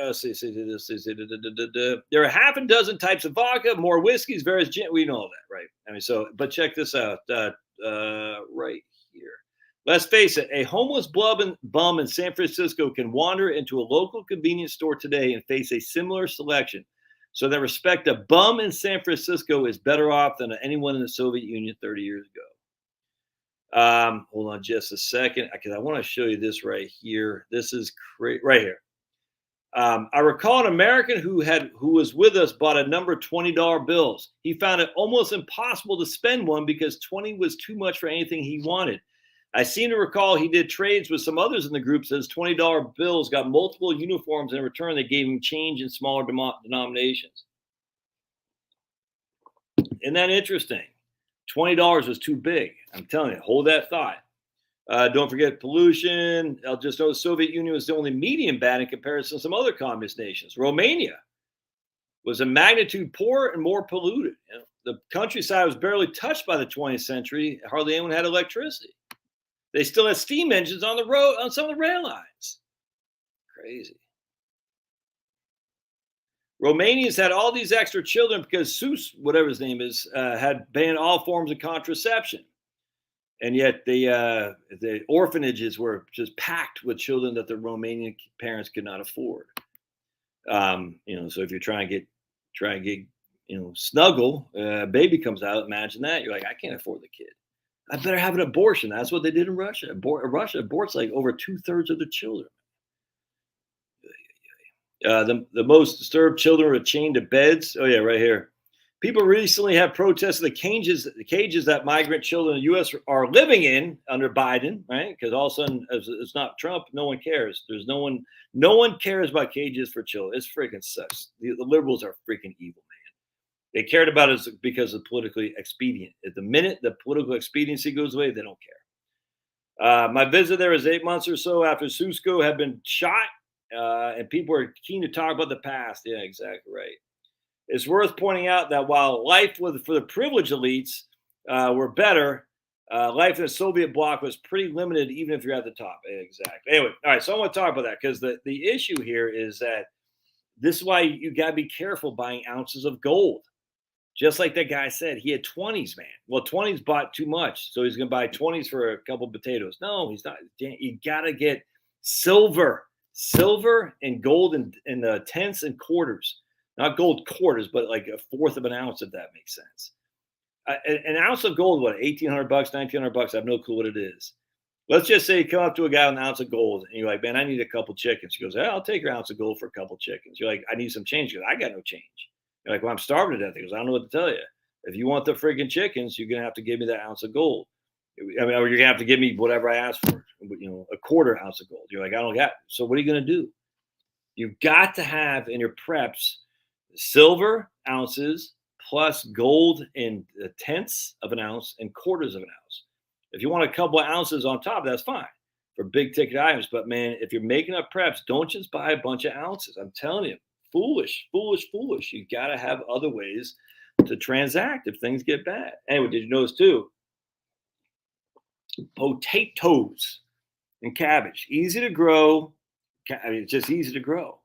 There are half a dozen types of vodka, more whiskeys, various gin. We know all that, right? I mean, so, but check this out. Right here. Let's face it. A homeless bum in San Francisco can wander into a local convenience store today and face a similar selection. So, that respect, a bum in San Francisco is better off than anyone in the Soviet Union 30 years ago. Hold on just a second, because I want to show you this right here. This is right here. I recall an American who was with us bought a number of $20 bills. He found it almost impossible to spend one because 20 was too much for anything he wanted. I seem to recall he did trades with some others in the group, says $20 bills got multiple uniforms, and in return they gave him change in smaller denominations. Isn't that interesting? $20 was too big. I'm telling you, hold that thought. Don't forget pollution. I'll just know the Soviet Union was the only medium bad in comparison to some other communist nations. Romania was a magnitude poorer and more polluted. You know, the countryside was barely touched by the 20th century. Hardly anyone had electricity. They still had steam engines on the road, on some of the rail lines. Crazy. Romanians had all these extra children because Sus, whatever his name is, had banned all forms of contraception. And yet the orphanages were just packed with children that the Romanian parents could not afford. So if you're trying to get snuggle, baby comes out. Imagine that. You're like, I can't afford the kid. I better have an abortion. That's what they did in Russia. Russia aborts like over 2/3 of the children. The most disturbed children are chained to beds. Oh yeah, right here. People recently have protested the cages that migrant children in the U.S. are living in under Biden, right? Because all of a sudden, it's not Trump. No one cares. There's no one. No one cares about cages for children. It's freaking sucks. The liberals are freaking evil, man. They cared about it because of politically expedient. At the minute the political expediency goes away, they don't care. My visit there is 8 months or so after Susko had been shot, and people are keen to talk about the past. Yeah, exactly right. It's worth pointing out that while life for the privileged elites were better, life in the Soviet bloc was pretty limited, even if you're at the top. Exactly. Anyway, all right. So I want to talk about that because the issue here is that this is why you got to be careful buying ounces of gold. Just like that guy said, he had 20s, man. Well, 20s bought too much, so he's going to buy 20s for a couple of potatoes. No, he's not. You got to get silver and gold in tenths and quarters. Not gold quarters, but like a fourth of an ounce, if that makes sense. An ounce of gold, what, $1,800, $1,900? I have no clue what it is. Let's just say you come up to a guy with an ounce of gold, and you're like, man, I need a couple chickens. He goes, hey, I'll take your ounce of gold for a couple chickens. You're like, I need some change. He goes, I got no change. You're like, well, I'm starving to death. He goes, I don't know what to tell you. If you want the freaking chickens, you're going to have to give me that ounce of gold. I mean, or you're going to have to give me whatever I asked for, a quarter ounce of gold. You're like, I don't got it. So what are you going to do? You've got to have in your preps silver ounces plus gold in tenths of an ounce and quarters of an ounce. If you want a couple of ounces on top, that's fine for big ticket items. But man, if you're making up preps, don't just buy a bunch of ounces. I'm telling you, foolish. You got to have other ways to transact if things get bad. Anyway, did you notice too? Potatoes and cabbage, easy to grow. I mean, it's just easy to grow.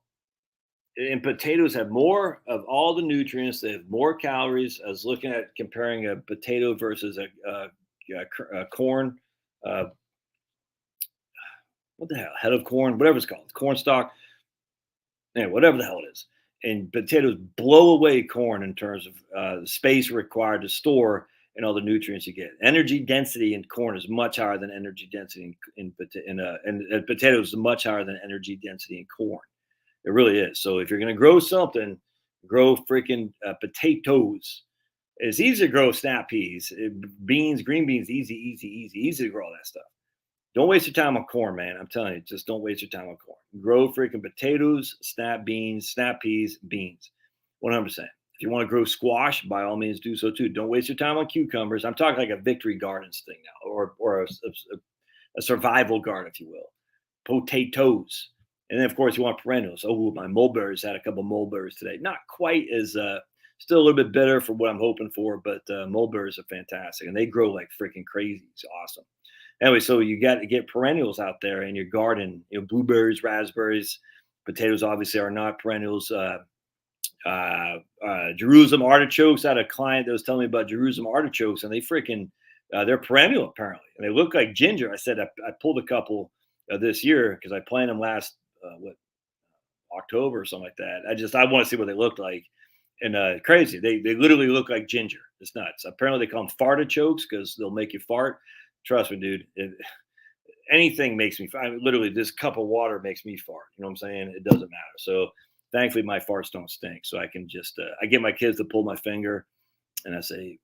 And potatoes have more of all the nutrients. They have more calories. I was looking at comparing a potato versus a corn. What the hell? Head of corn, whatever it's called, corn stalk. Anyway, whatever the hell it is. And potatoes blow away corn in terms of the space required to store and all the nutrients you get. Energy density in corn is much higher than energy density and potatoes is much higher than energy density in corn. It really is. So if you're going to grow something, grow freaking potatoes. It's easy to grow snap peas, beans, green beans, easy to grow all that stuff. Don't waste your time on corn, man. I'm telling you, just don't waste your time on corn. Grow freaking potatoes, snap beans, snap peas, beans. 100%. If you want to grow squash, by all means do so too. Don't waste your time on cucumbers. I'm talking like a victory gardens thing now, or a survival garden, if you will. Potatoes. And then, of course, you want perennials. Oh, my mulberries, had a couple mulberries today. Not quite as, still a little bit bitter for what I'm hoping for, but mulberries are fantastic. And they grow like freaking crazy. It's awesome. Anyway, so you got to get perennials out there in your garden. Blueberries, raspberries, potatoes obviously are not perennials. Jerusalem artichokes. I had a client that was telling me about Jerusalem artichokes, and they're perennial apparently, and they look like ginger. I said I pulled a couple this year because I planted them last October or something like that. I want to see what they looked like, and crazy. They literally look like ginger. It's nuts. Apparently they call them fartichokes because they'll make you fart. Trust me, dude. Anything makes me fart. Literally, this cup of water makes me fart. You know what I'm saying? It doesn't matter. So thankfully, my farts don't stink. So I can just I get my kids to pull my finger, and I say,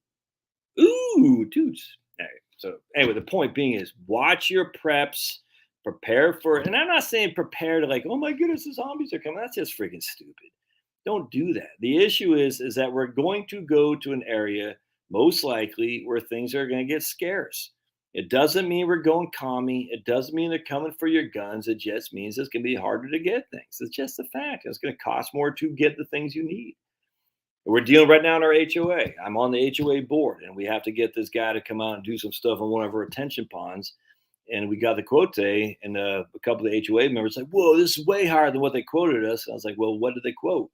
"Ooh, toots." All right. So anyway, the point being is watch your preps, prepare for it. And I'm not saying prepare to like, oh my goodness, the zombies are coming. That's just freaking stupid. Don't do that. The issue is that we're going to go to an area most likely where things are going to get scarce. It doesn't mean we're going commie. It doesn't mean they're coming for your guns. It just means it's going to be harder to get things. It's just a fact. It's going to cost more to get the things you need. We're dealing right now in our HOA. I'm on the HOA board, and we have to get this guy to come out and do some stuff on one of our retention ponds. And we got the quote today, and a couple of the HOA members like, whoa, this is way higher than what they quoted us. And I was like, well, what did they quote?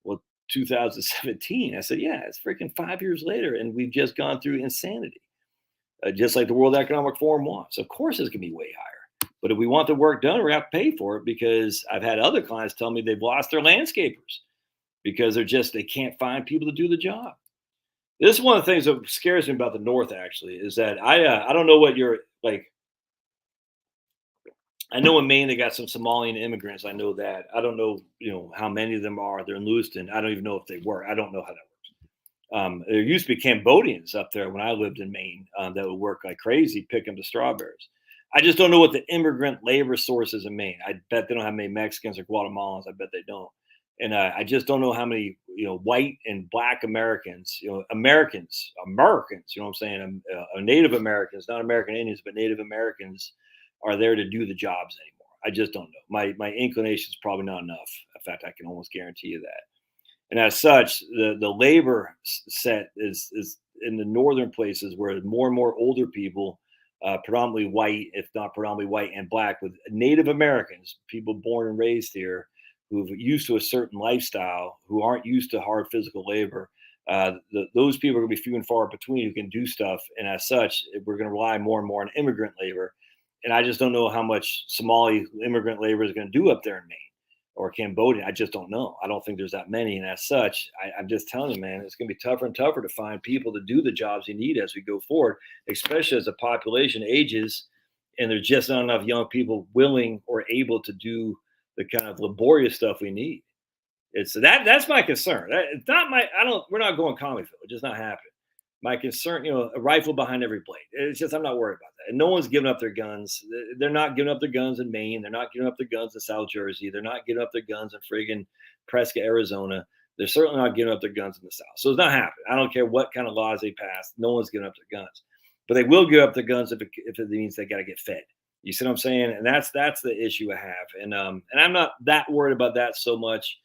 Well, 2017. I said, yeah, it's freaking 5 years later, and we've just gone through insanity. Just like the World Economic Forum wants. Of course, it's going to be way higher. But if we want the work done, we have to pay for it because I've had other clients tell me they've lost their landscapers. because they can't find people to do the job. This is one of the things that scares me about the North. Actually, is that I don't know what you're like. I know in Maine they got some Somalian immigrants. I know that. I don't know, how many of them are. They're in Lewiston. I don't even know if they work. I don't know how that works. There used to be Cambodians up there when I lived in Maine that would work like crazy picking the strawberries. I just don't know what the immigrant labor source is in Maine. I bet they don't have many Mexicans or Guatemalans. I bet they don't. And I just don't know how many, white and black Americans, Americans, what I'm saying, Native Americans, not American Indians, but Native Americans are there to do the jobs anymore. I just don't know. My inclination is probably not enough. In fact, I can almost guarantee you that. And as such, the labor set is in the northern places where more and more older people, predominantly white, if not predominantly white and black, with Native Americans, people born and raised here, who've used to a certain lifestyle, who aren't used to hard physical labor. Those people are going to be few and far between who can do stuff. And as such, we're going to rely more and more on immigrant labor. And I just don't know how much Somali immigrant labor is going to do up there in Maine or Cambodia. I just don't know. I don't think there's that many. And as such, I'm just telling you, man, it's going to be tougher and tougher to find people to do the jobs you need as we go forward, especially as the population ages and there's just not enough young people willing or able to do the kind of laborious stuff we need. That's my concern. It's not we're not going Commie It's just not happening. My concern, a rifle behind every blade. It's just, I'm not worried about that. And no one's giving up their guns. They're not giving up their guns in Maine. They're not giving up their guns in South Jersey. They're not giving up their guns in friggin' Prescott, Arizona. They're certainly not giving up their guns in the South. So it's not happening. I don't care what kind of laws they pass. No one's giving up their guns. But they will give up their guns if it means they got to get fed. You see what I'm saying? And that's the issue I have. And I'm not that worried about that so much.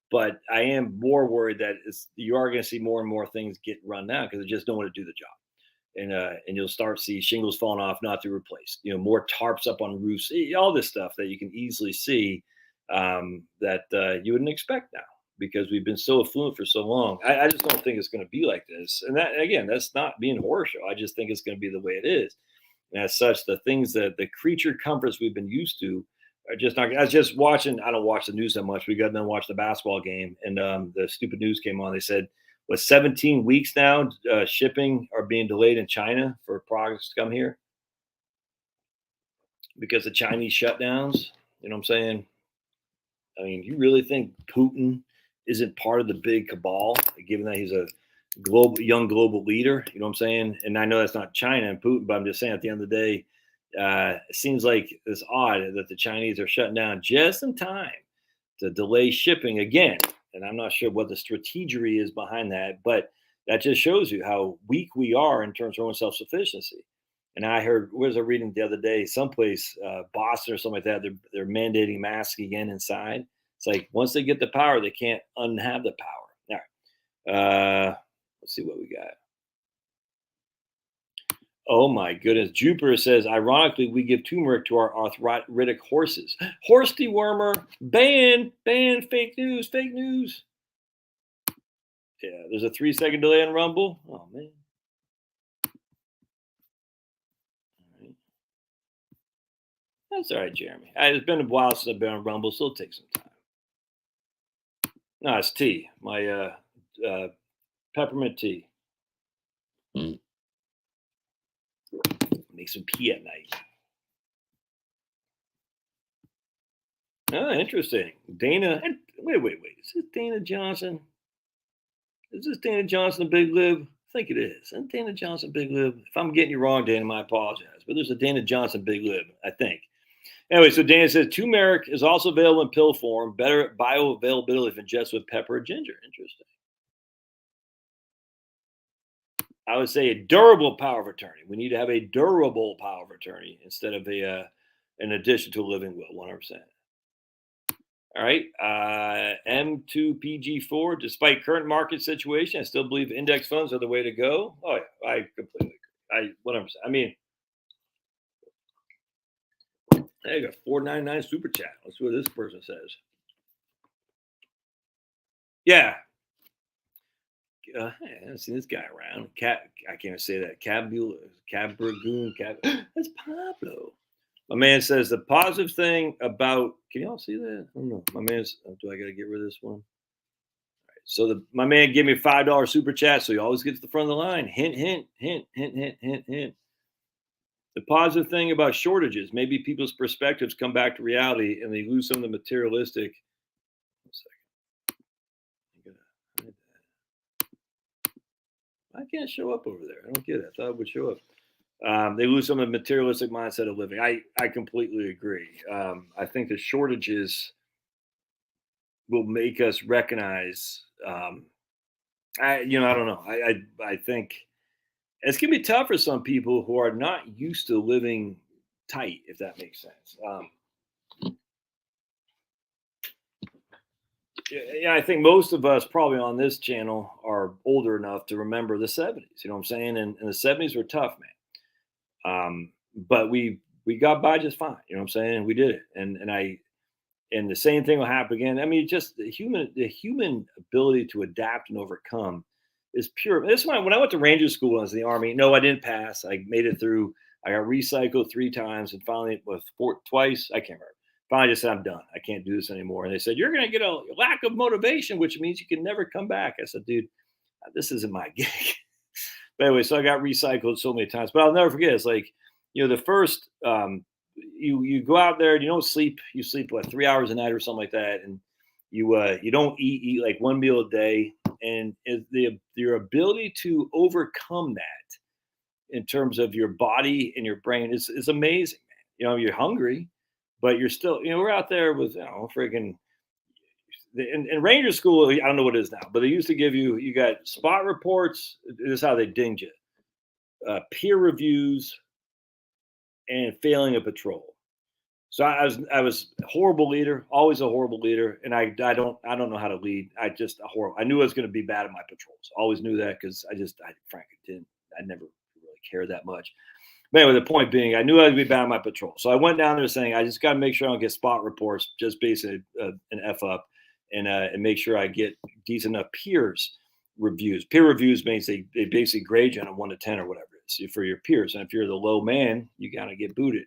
But I am more worried that you are going to see more and more things get run down because they just don't want to do the job. And you'll start to see shingles falling off, not to replace, more tarps up on roofs, all this stuff that you can easily see that you wouldn't expect now because we've been so affluent for so long. I just don't think it's going to be like this. And that, again, that's not being a horror show. I just think it's going to be the way it is. And as such, the things that the creature comforts we've been used to are just not. I was just watching. I don't watch the news that much. We got done watch the basketball game, and the stupid news came on. They said, "Was 17 weeks now shipping are being delayed in China for products to come here because of Chinese shutdowns." You know what I'm saying? I mean, you really think Putin isn't part of the big cabal, given that he's a young global leader? You know what I'm saying? And I know that's not China and Putin, but I'm just saying at the end of the day, it seems like it's odd that the Chinese are shutting down just in time to delay shipping again. And I'm not sure what the strategy is behind that, but that just shows you how weak we are in terms of our own self-sufficiency. And I heard, where was I reading the other day? Someplace, Boston or something like that, they're mandating masks again inside. It's like once they get the power, they can't unhave the power. All right. Let's see what we got. Oh my goodness. Jupiter says, ironically, we give turmeric to our arthritic horses. Horse dewormer, ban, fake news. Yeah, there's a 3-second delay on Rumble. Oh man. All right. That's all right, Jeremy. It's been a while since I've been on Rumble, so it'll take some time. No, it's tea. My peppermint tea. Make some pee at night. Oh, interesting. Dana, wait. Is this Dana Johnson? Is this Dana Johnson a Big Lib? I think it is. Isn't Dana Johnson Big Lib? If I'm getting you wrong, Dana, I apologize. But there's a Dana Johnson Big Lib, I think. Anyway, so Dana says turmeric is also available in pill form, better bioavailability if ingested with pepper or ginger. Interesting. I would say a durable power of attorney. We need to have a durable power of attorney instead of in addition to a living will, 100%. All right. M2PG4, despite current market situation, I still believe index funds are the way to go. Oh, yeah, I completely agree. 100%. I mean, there you go. 499 super chat. Let's see what this person says. Yeah. I haven't seen this guy around. I can't say that. Cabragoon. That's Pablo. My man says the positive thing about. Can y'all see that? I don't know. My man's. Do I got to get rid of this one? So my man gave me a $5 super chat, so he always gets to the front of the line. Hint, hint, hint, hint, hint, hint, hint. The positive thing about shortages, maybe people's perspectives come back to reality and they lose some of the materialistic. One second. I can't show up over there. I don't get it. I thought it would show up. They lose some of the materialistic mindset of living. I completely agree. I think the shortages will make us recognize. I don't know. I think it's gonna be tough for some people who are not used to living tight, if that makes sense. Yeah, I think most of us probably on this channel are older enough to remember the '70s. You know what I'm saying? And the '70s were tough, man. But we got by just fine. You know what I'm saying? We did it, and the same thing will happen again. I mean, just the human ability to adapt and overcome is pure. This is why when I went to Ranger School when I was in the Army, no, I didn't pass. I made it through. I got recycled 3 times and finally with twice. I can't remember. Finally, just said I'm done. I can't do this anymore. And they said you're going to get a lack of motivation, which means you can never come back. I said, dude, this isn't my gig. But anyway, so I got recycled so many times. But I'll never forget. It's like the first you go out there and you don't sleep. You sleep what 3 hours a night or something like that, and you don't eat like one meal a day, and your ability to overcome that in terms of your body and your brain is amazing, man. You're hungry, but you're still we're out there with freaking. In Ranger School, I don't know what it is now, but they used to give you got spot reports. This is how they dinged you. Peer reviews and failing a patrol. So I was a horrible leader, always a horrible leader, and I don't know how to lead. I knew I was going to be bad at my patrols. Always knew that because I frankly didn't. I never really cared that much. But anyway, the point being, I knew I would be bad at my patrol. So I went down there saying I just got to make sure I don't get spot reports, just basically an F up, and make sure I get decent enough peers reviews. Peer reviews means they basically grade you on a 1 to 10 or whatever it is for your peers. And if you're the low man, you gotta get booted.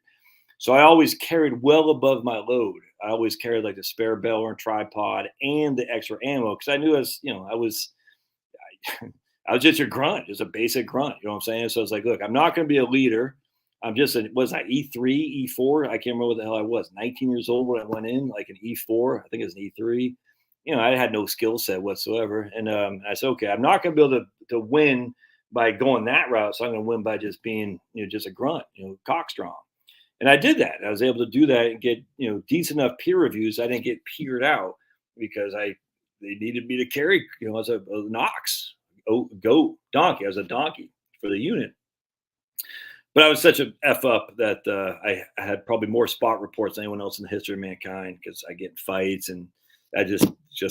So I always carried well above my load. I always carried like the spare bell or tripod and the extra ammo because I knew I was just your grunt, just a basic grunt. You know what I'm saying? So it's like, look, I'm not going to be a leader. I'm just was I E3, E4? I can't remember what the hell I was. 19 years old when I went in, like an E4. I think it was an E3. I had no skill set whatsoever. And I said, okay, I'm not going to be able to win by going that route. So I'm going to win by just being, just a grunt, cock strong. And I did that. I was able to do that and get, decent enough peer reviews. I didn't get peered out because they needed me to carry, as a Knox, goat, donkey. I was a donkey for the unit. But I was such an F up that I had probably more spot reports than anyone else in the history of mankind because I get in fights and I just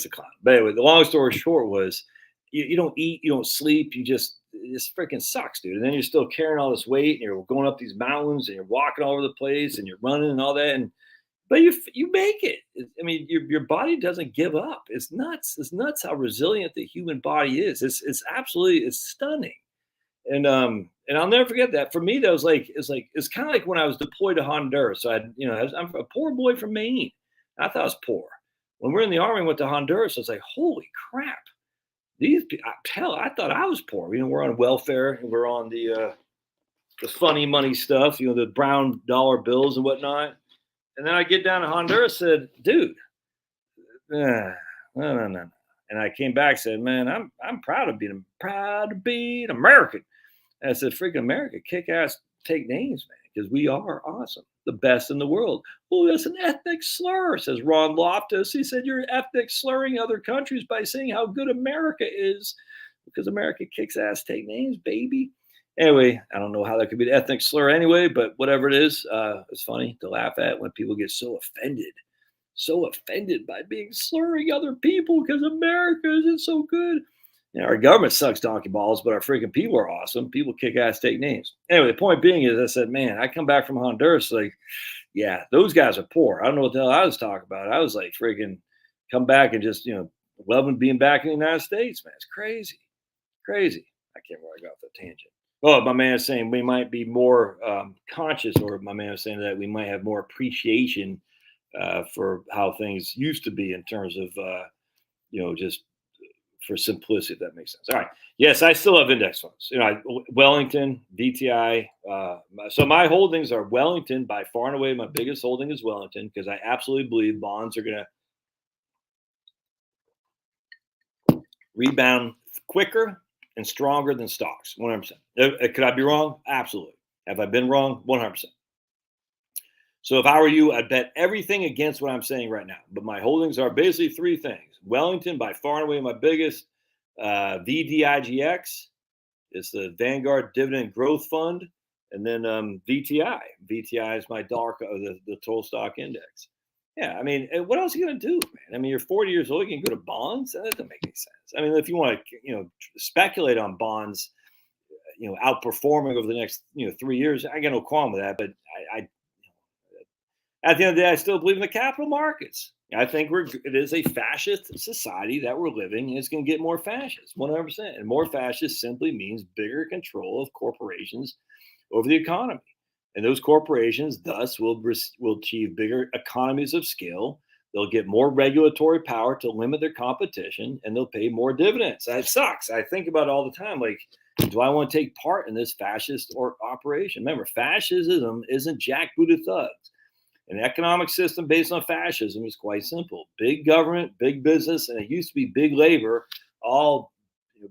a clown. But anyway, the long story short was you don't eat, you don't sleep, this freaking sucks, dude. And then you're still carrying all this weight and you're going up these mountains and you're walking all over the place and you're running and all that. But you make it. I mean, your body doesn't give up. It's nuts. It's nuts how resilient the human body is. It's absolutely stunning. And I'll never forget that. For me, that was it's kind of like when I was deployed to Honduras. So I'm a poor boy from Maine. I thought I was poor. When we're in the army, went to Honduras. I was like, holy crap! Hell, I thought I was poor. We're on welfare and we're on the funny money stuff. The brown dollar bills and whatnot. And then I get down to Honduras. Said, dude, no. And I came back. Said, man, I'm proud to be an American. And I said, freaking America, kick ass, take names, man, because we are awesome, the best in the world. Oh, that's an ethnic slur, says Ron Loftus. He said, you're ethnic slurring other countries by saying how good America is because America kicks ass, take names, baby. Anyway, I don't know how that could be an ethnic slur anyway, but whatever it is, it's funny to laugh at when people get so offended by being slurring other people because America isn't so good. Our government sucks donkey balls, but our freaking people are awesome. People kick ass, take names. Anyway, the point being is I said, man, I come back from Honduras, like, yeah, those guys are poor. I don't know what the hell I was talking about. I was like, freaking come back and just, loving being back in the United States, man. It's crazy. Crazy. I can't remember where I got off the tangent. Oh, my man is saying we might be more conscious, or my man is saying that we might have more appreciation for how things used to be in terms of, just for simplicity, if that makes sense. All right. Yes, I still have index funds. Wellington, VTI. So my holdings are Wellington. By far and away, my biggest holding is Wellington because I absolutely believe bonds are going to rebound quicker and stronger than stocks. 100%. Could I be wrong? Absolutely. Have I been wrong? 100%. So if I were you, I'd bet everything against what I'm saying right now. But my holdings are basically three things. Wellington, by far and away my biggest. VDIGX is the Vanguard Dividend Growth Fund. And then VTI. VTI is my the total stock index. Yeah, I mean, what else are you going to do, man? I mean, you're 40 years old, you can go to bonds? That doesn't make any sense. I mean, if you want to, speculate on bonds, outperforming over the next, 3 years, I got no qualm with that. But I at the end of the day, I still believe in the capital markets. I think it is a fascist society that we're living in. It's going to get more fascist, 100%. And more fascist simply means bigger control of corporations over the economy. And those corporations, thus, will achieve bigger economies of scale. They'll get more regulatory power to limit their competition, and they'll pay more dividends. It sucks. I think about it all the time. Like, do I want to take part in this fascist operation? Remember, fascism isn't jackbooted thugs. An economic system based on fascism is quite simple. Big government, big business, and it used to be big labor, all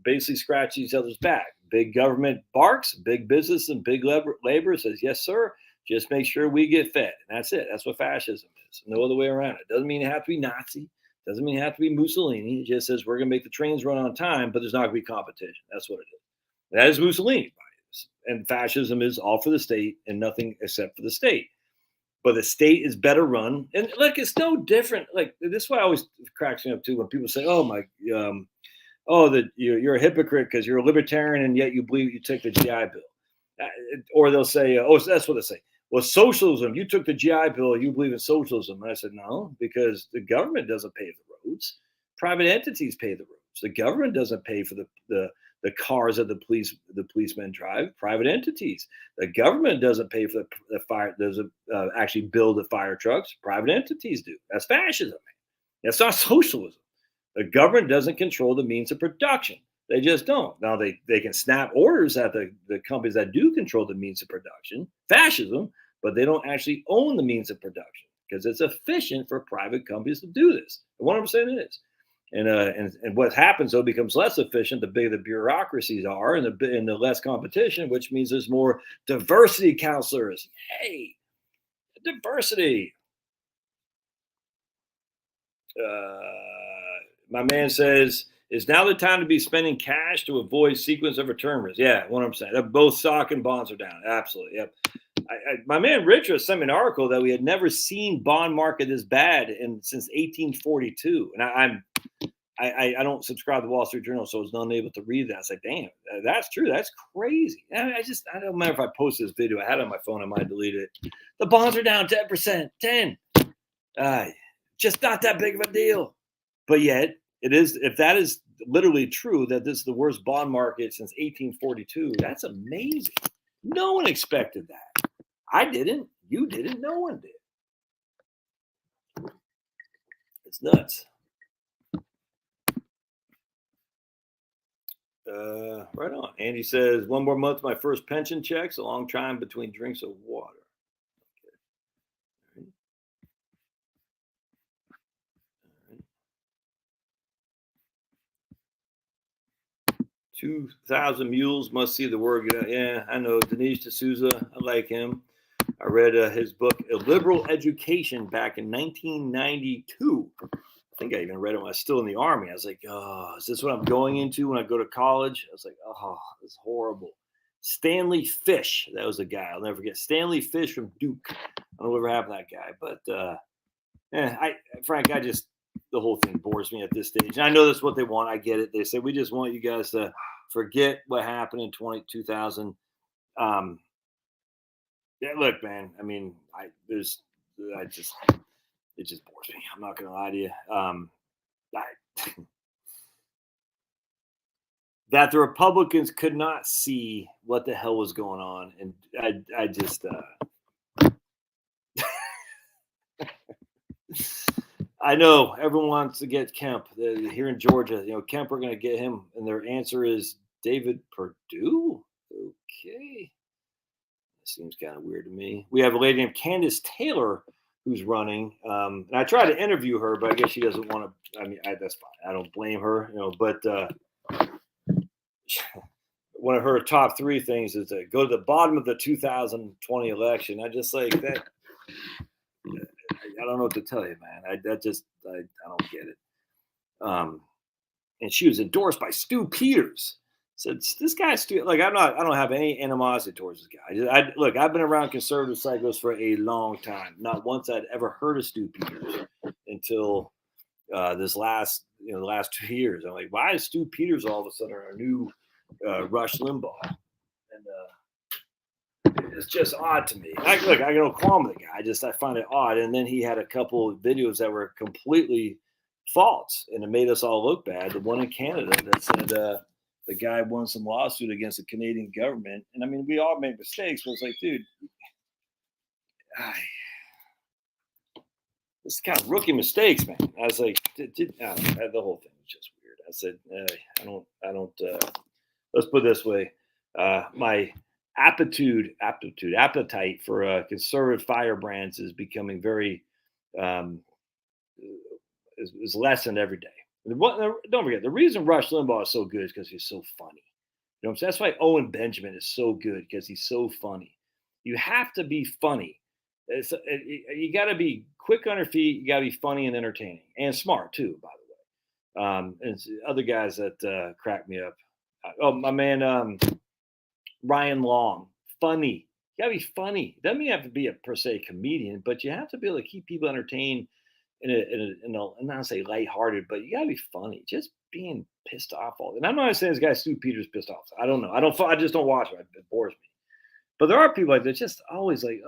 basically scratch each other's back. Big government barks, big business and big labor says, yes, sir, just make sure we get fed. And that's it. That's what fascism is. No other way around it. Doesn't mean it has to be Nazi. Doesn't mean it has to be Mussolini. It just says we're going to make the trains run on time, but there's not going to be competition. That's what it is. That is Mussolini. And fascism is all for the state and nothing except for the state. But the state is better run. And look, it's no different. Like, this is why always cracks me up too when people say, oh, my, you're a hypocrite because you're a libertarian and yet you believe you took the GI Bill. Or they'll say, that's what they say. Well, socialism, you took the GI Bill, you believe in socialism. And I said, no, because the government doesn't pay for the roads. Private entities pay the roads. The government doesn't pay for the cars that the policemen drive. Private entities. The government doesn't pay for the fire. Doesn't actually build the fire trucks. Private entities do. That's fascism, man. That's not socialism. The government doesn't control the means of production. They just don't. Now they can snap orders at the companies that do control the means of production. Fascism, but they don't actually own the means of production because it's efficient for private companies to do this. 100% it is. And what happens though becomes less efficient the bigger the bureaucracies are, and the less competition, which means there's more diversity counselors. Yay, diversity. My man says, is now the time to be spending cash to avoid sequence of return risk? Yeah, 100%. Both stock and bonds are down. Absolutely. Yep. My man Richard sent me an article that we had never seen bond market this bad since 1842, and I don't subscribe to the Wall Street Journal, so I was unable to read that. I was like, damn, that's true. That's crazy. I don't remember if I posted this video. I had it on my phone. I might delete it. The bonds are down 10%. 10. Just not that big of a deal. But yet, it is. If that is literally true, that this is the worst bond market since 1842, that's amazing. No one expected that. I didn't. You didn't. No one did. It's nuts. Right on. Andy says, 1 more month, my first pension checks, a long time between drinks of water. Okay. All right. 2,000 mules must see the word. Yeah, I know. Denise D'Souza, I like him. I read his book, A Liberal Education, back in 1992. I think I even read it when I was still in the Army. I was like, oh, is this what I'm going into when I go to college? I was like, oh, this is horrible. Stanley Fish, that was the guy. I'll never forget. Stanley Fish from Duke. I don't know whatever happened to that guy. But, Frank, the whole thing bores me at this stage. And I know that's what they want. I get it. They say, we just want you guys to forget what happened in 2000. Yeah, look, man, I mean, it just bores me. I'm not going to lie to you. That the Republicans could not see what the hell was going on. And I just, I know everyone wants to get Kemp here in Georgia. Kemp, we're going to get him, and their answer is David Perdue. Okay, seems kind of weird to me. We have a lady named Candace Taylor who's running, and I tried to interview her, but I guess she doesn't want to. I mean, that's fine. I don't blame her, But one of her top three things is to go to the bottom of the 2020 election. I just like that. I don't know what to tell you, man. I don't get it. And she was endorsed by Stu Peters. Said this guy Stu, like I don't have any animosity towards this guy. Look, I've been around conservative psychos for a long time. Not once I'd ever heard of Stu Peters until this last the last 2 years. I'm like, why is Stu Peters all of a sudden our new Rush Limbaugh? And it's just odd to me. I don't qualm with the guy. I find it odd. And then he had a couple of videos that were completely false, and it made us all look bad. The one in Canada that said the guy won some lawsuit against the Canadian government. And I mean, we all make mistakes, but it's like, dude, this is kind of rookie mistakes, man. I was like, the whole thing was just weird. I said, I don't. Let's put it this way: my appetite for conservative firebrands is becoming very is lessened every day. Don't forget, the reason Rush Limbaugh is so good is because he's so funny. You know what I'm saying? That's why Owen Benjamin is so good, because he's so funny. You have to be funny. You got to be quick on your feet. You got to be funny and entertaining and smart too, by the way. And other guys that crack me up. Oh, my man, Ryan Long, funny. You got to be funny. Doesn't mean you have to be a per se comedian, but you have to be able to keep people entertained in a not say lighthearted, but you gotta be funny. Just being pissed off all. And I'm not saying this guy Stu Peters pissed off. I don't know. I just don't watch it. It bores me. But there are people like that just always like,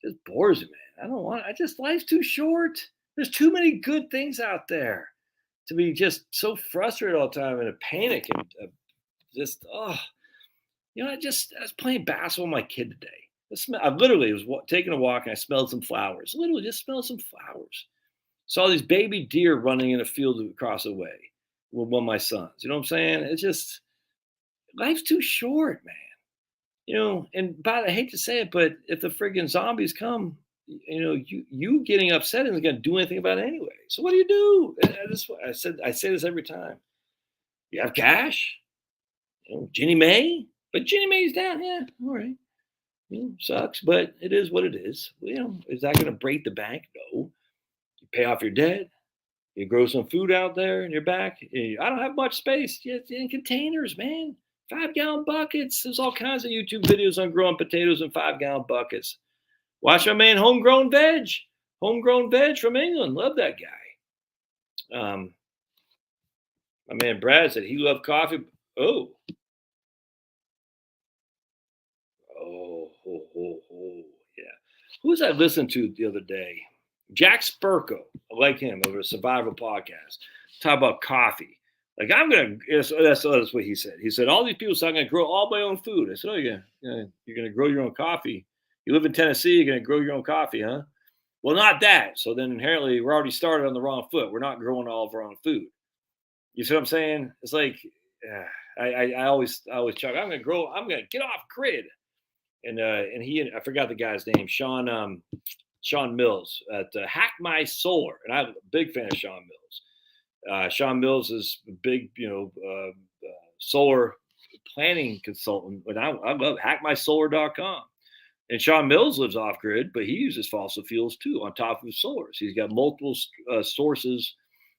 just bores me, man. I don't want. Life's too short. There's too many good things out there to be just so frustrated all the time and a panic and just I was playing basketball with my kid today. I literally was taking a walk and I smelled some flowers. Literally just smelled some flowers. Saw these baby deer running in a field across the way with one of my sons. You know what I'm saying? It's just, life's too short, man. And I hate to say it, but if the friggin' zombies come, you getting upset isn't going to do anything about it anyway. So what do you do? I say this every time. You have cash, Ginnie Mae, but Ginnie Mae's down. Yeah, all right. Sucks, but it is what it is. Is that going to break the bank? No. You pay off your debt. You grow some food out there in your back. I don't have much space. Just in containers, man. 5-gallon buckets. There's all kinds of YouTube videos on growing potatoes in 5-gallon buckets. Watch my man, Homegrown Veg. Homegrown Veg from England. Love that guy. My man Brad said he loved coffee. Oh, yeah. Who was I listening to the other day? Jack Spurko. I like him over a survival podcast. Talk about coffee. Like that's what he said. He said, all these people say I'm gonna grow all my own food. I said, oh yeah, you're gonna grow your own coffee. You live in Tennessee, you're gonna grow your own coffee, huh? Well, not that. So then inherently we're already started on the wrong foot. We're not growing all of our own food. You see what I'm saying? It's like I always chuckle. I'm gonna get off grid. And I forgot the guy's name, Sean Mills at Hack My Solar, and I'm a big fan of Sean Mills. Sean Mills is a big, solar planning consultant, but I love hackmysolar.com. And Sean Mills lives off grid, but he uses fossil fuels too on top of his solar. So he's got multiple sources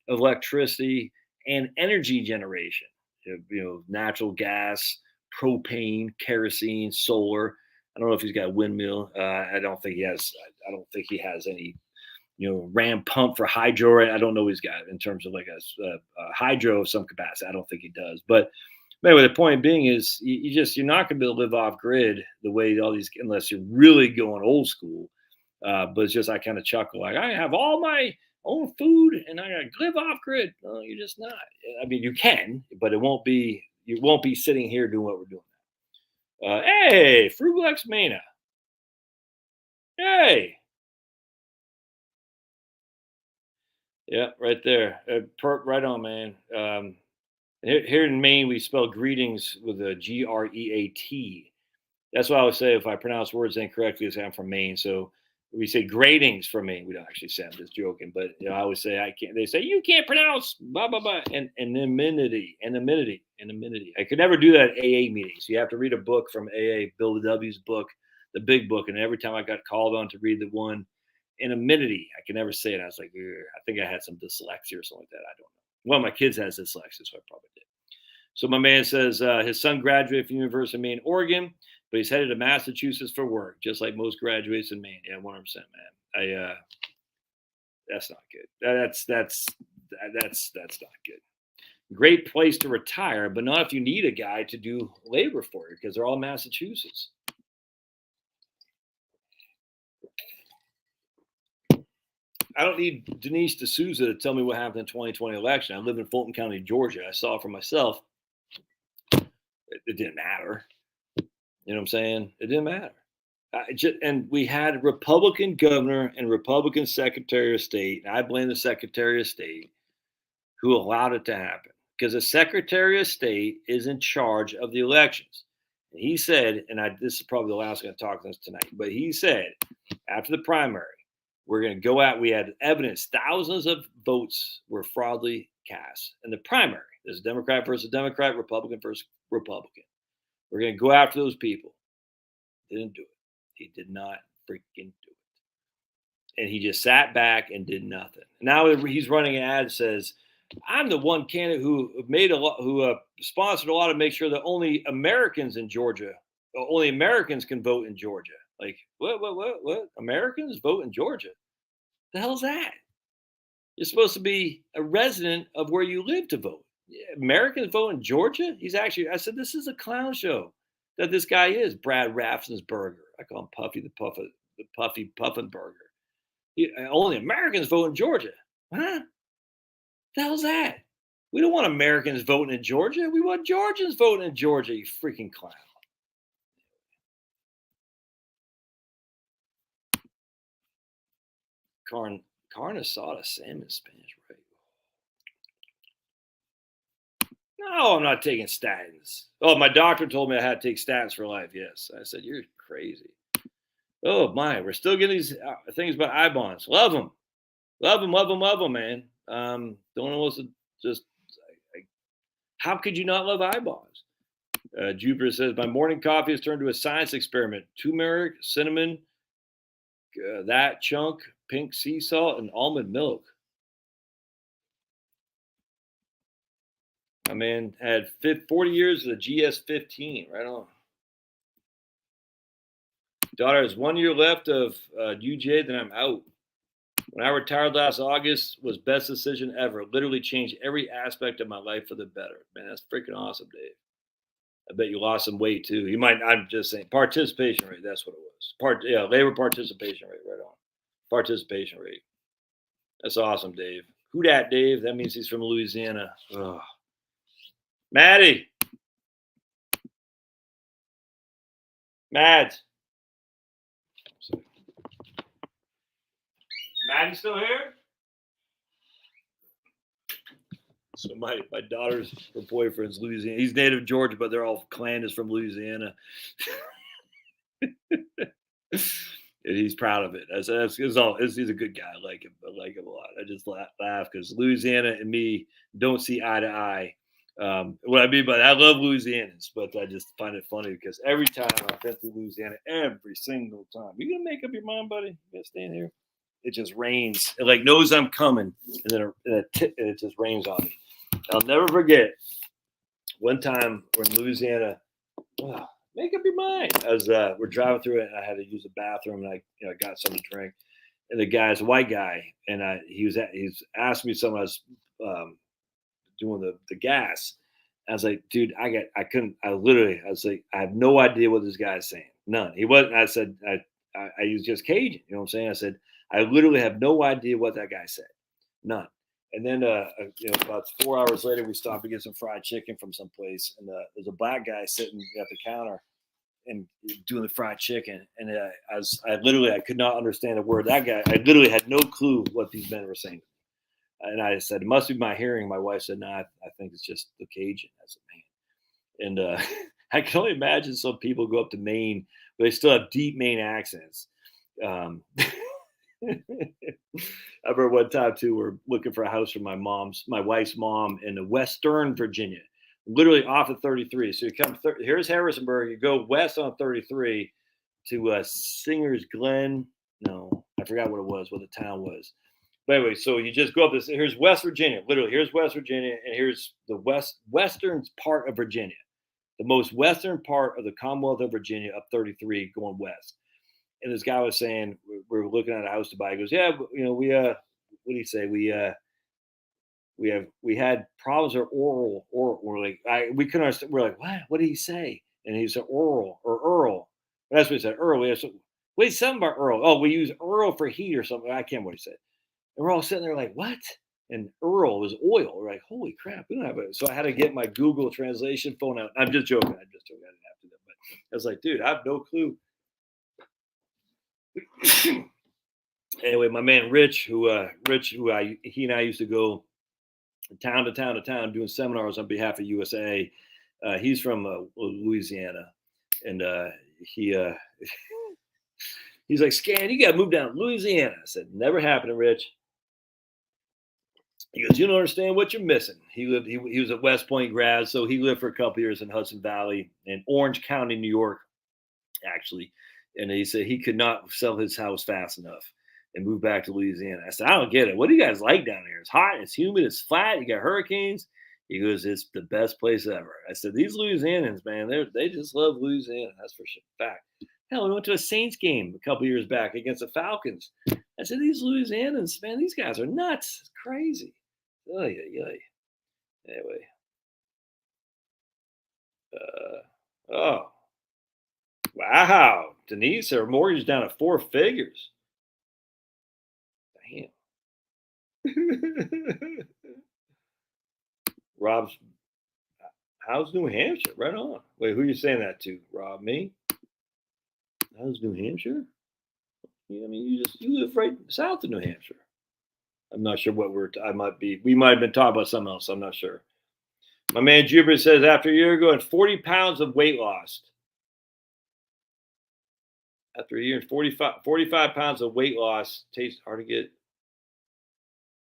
of electricity and energy generation. Natural gas, propane, kerosene, solar. I don't know if he's got a windmill. I don't think he has any, ram pump for hydro. I don't know what he's got in terms of like a hydro of some capacity. I don't think he does. But anyway, the point being is you're not going to be able to live off grid the way all these, unless you're really going old school. But it's just, I kind of chuckle, like I have all my own food and I got to live off grid. No, you're just not. I mean, you can, but you won't be sitting here doing what we're doing. Hey, Frugal X Mana. Hey. Yeah, right there. Right on, man. Here in Maine, we spell greetings with a Great. That's why I would say if I pronounce words incorrectly, say I'm from Maine. So we say gratings from Maine. We don't actually say, I'm just joking, but I always say I can't. They say you can't pronounce blah blah blah and anonymity. I could never do that at AA meetings. You have to read a book from AA, Bill W's book, the big book, and every time I got called on to read the one anonymity, I could never say it. I was like, ugh, I think I had some dyslexia or something like that. I don't know. One of my kids has dyslexia, so I probably did. So my man says his son graduated from University of Maine, Oregon, but he's headed to Massachusetts for work, just like most graduates in Maine. Yeah, 100%, man. That's not good. That's not good. Great place to retire, but not if you need a guy to do labor for you because they're all Massachusetts. I don't need Denise D'Souza to tell me what happened in the 2020 election. I live in Fulton County, Georgia. I saw it for myself. It didn't matter. You know what I'm saying? It didn't matter. And we had a Republican governor and Republican Secretary of State. And I blame the Secretary of State who allowed it to happen because the Secretary of State is in charge of the elections. And he said, and this is probably the last I'm going to talk to this tonight, but he said after the primary, we're going to go out. We had evidence, thousands of votes were fraudulently cast in the primary. There's Democrat versus Democrat, Republican versus Republican. We're going to go after those people. Didn't do it. He did not freaking do it. And he just sat back and did nothing. Now he's running an ad that says, I'm the one candidate who made a lot, who sponsored a lot to make sure that only Americans in Georgia, only Americans can vote in Georgia. Like, what? Americans vote in Georgia? The hell's that? You're supposed to be a resident of where you live to vote. Americans vote in Georgia? I said, this is a clown show that this guy is, Brad Raffensperger. I call him Puffy the Puffy Puffinburger. Only Americans vote in Georgia. Huh? The hell's that? We don't want Americans voting in Georgia. We want Georgians voting in Georgia, you freaking clown. Carne asada, salmon, Spanish, right? No, I'm not taking statins. Oh, my doctor told me I had to take statins for life. Yes. I said, you're crazy. Oh, my. We're still getting these things about I bonds. Love them. Love them, man. Don't know what's just. How could you not love I bonds? Jupiter says, my morning coffee has turned to a science experiment. Turmeric, cinnamon, that chunk, pink sea salt, and almond milk. My man had 40 years of the GS15. Right on. Daughter has 1 year left of UJ, then I'm out. When I retired last August, was best decision ever. Literally changed every aspect of my life for the better. Man, that's freaking awesome, Dave. I bet you lost some weight too. You might. I'm just saying, participation rate. That's what it was. Labor participation rate. Right on. Participation rate. That's awesome, Dave. Who dat, Dave? That means he's from Louisiana. Ugh. Maddie. Mads. Maddie still here? So my daughter's her boyfriend's Louisiana. He's native Georgia, but they're all clan is from Louisiana. And he's proud of it. He's a good guy. I like him a lot. I just laugh because Louisiana and me don't see eye to eye. What I mean by that, I love Louisianans, but I just find it funny because every time I've been through Louisiana, every single time, you gonna make up your mind, buddy? You gonna stay in here? It just rains. It like knows I'm coming, and then it just rains on me. I'll never forget one time we're in Louisiana. Wow, make up your mind. We're driving through it, and I had to use the bathroom, and I got something to drink. And the guy's a white guy, and he's asked me something. I was doing the gas. I was like, dude, I was like, I have no idea what this guy's saying. None. He wasn't. I said, I was just Cajun. You know what I'm saying? I said, I literally have no idea what that guy said. None. And then, about 4 hours later, we stopped to get some fried chicken from someplace, and there's a black guy sitting at the counter and doing the fried chicken. And I could not understand a word. That guy, I literally had no clue what these men were saying. And I said, it must be my hearing. My wife said, no, I think it's just the Cajun. I said, man. And I can only imagine some people go up to Maine, but they still have deep Maine accents. I remember one time too, we're looking for a house for my wife's mom in Western Virginia, literally off of 33. So you come, here's Harrisonburg, you go west on 33 to Singer's Glen. No, I forgot what it was, what the town was. But anyway, so you just go up this. Here's West Virginia, literally. Here's West Virginia, and here's the western part of Virginia, the most western part of the Commonwealth of Virginia, up 33, going west. And this guy was saying, we're looking at a house to buy. He goes, yeah, we what do you say? We had problems with oral. We're like, we couldn't understand. We're like, what did he say? And he said oral or Earl. That's what he said. Earl. Wait, something about Earl. Oh, we use Earl for heat or something. I can't remember what he said. And we're all sitting there like, what? And Earl was oil. We're like, holy crap, we don't have it. So I had to get my Google translation phone out. I'm just joking. I didn't have to do that. But I was like, dude, I have no clue. Anyway, my man Rich, he and I used to go town to town doing seminars on behalf of USA. He's from Louisiana, and he's like, Scan, you got to move down to Louisiana. I said, never happened, Rich. He goes, you don't understand what you're missing. He was a West Point grad, so he lived for a couple years in Hudson Valley and Orange County, New York, actually. And he said he could not sell his house fast enough and move back to Louisiana. I said, I don't get it. What do you guys like down here? It's hot, it's humid, it's flat, you got hurricanes. He goes, it's the best place ever. I said, these Louisianans, man, they just love Louisiana. That's for sure. Fact. Hell, we went to a Saints game a couple years back against the Falcons. I said, these Louisianans, man, these guys are nuts. It's crazy. Anyway. Oh. Wow. Denise, her mortgage is down to 4 figures. Damn. Rob's, how's New Hampshire? Right on. Wait, who are you saying that to, Rob? Me? How's New Hampshire? I mean, you live right south of New Hampshire. I'm not sure what we might have been talking about something else. I'm not sure. My man Jupiter says, after a year ago and 40 pounds of weight loss. After a year and 45 pounds of weight loss, tastes hard to get.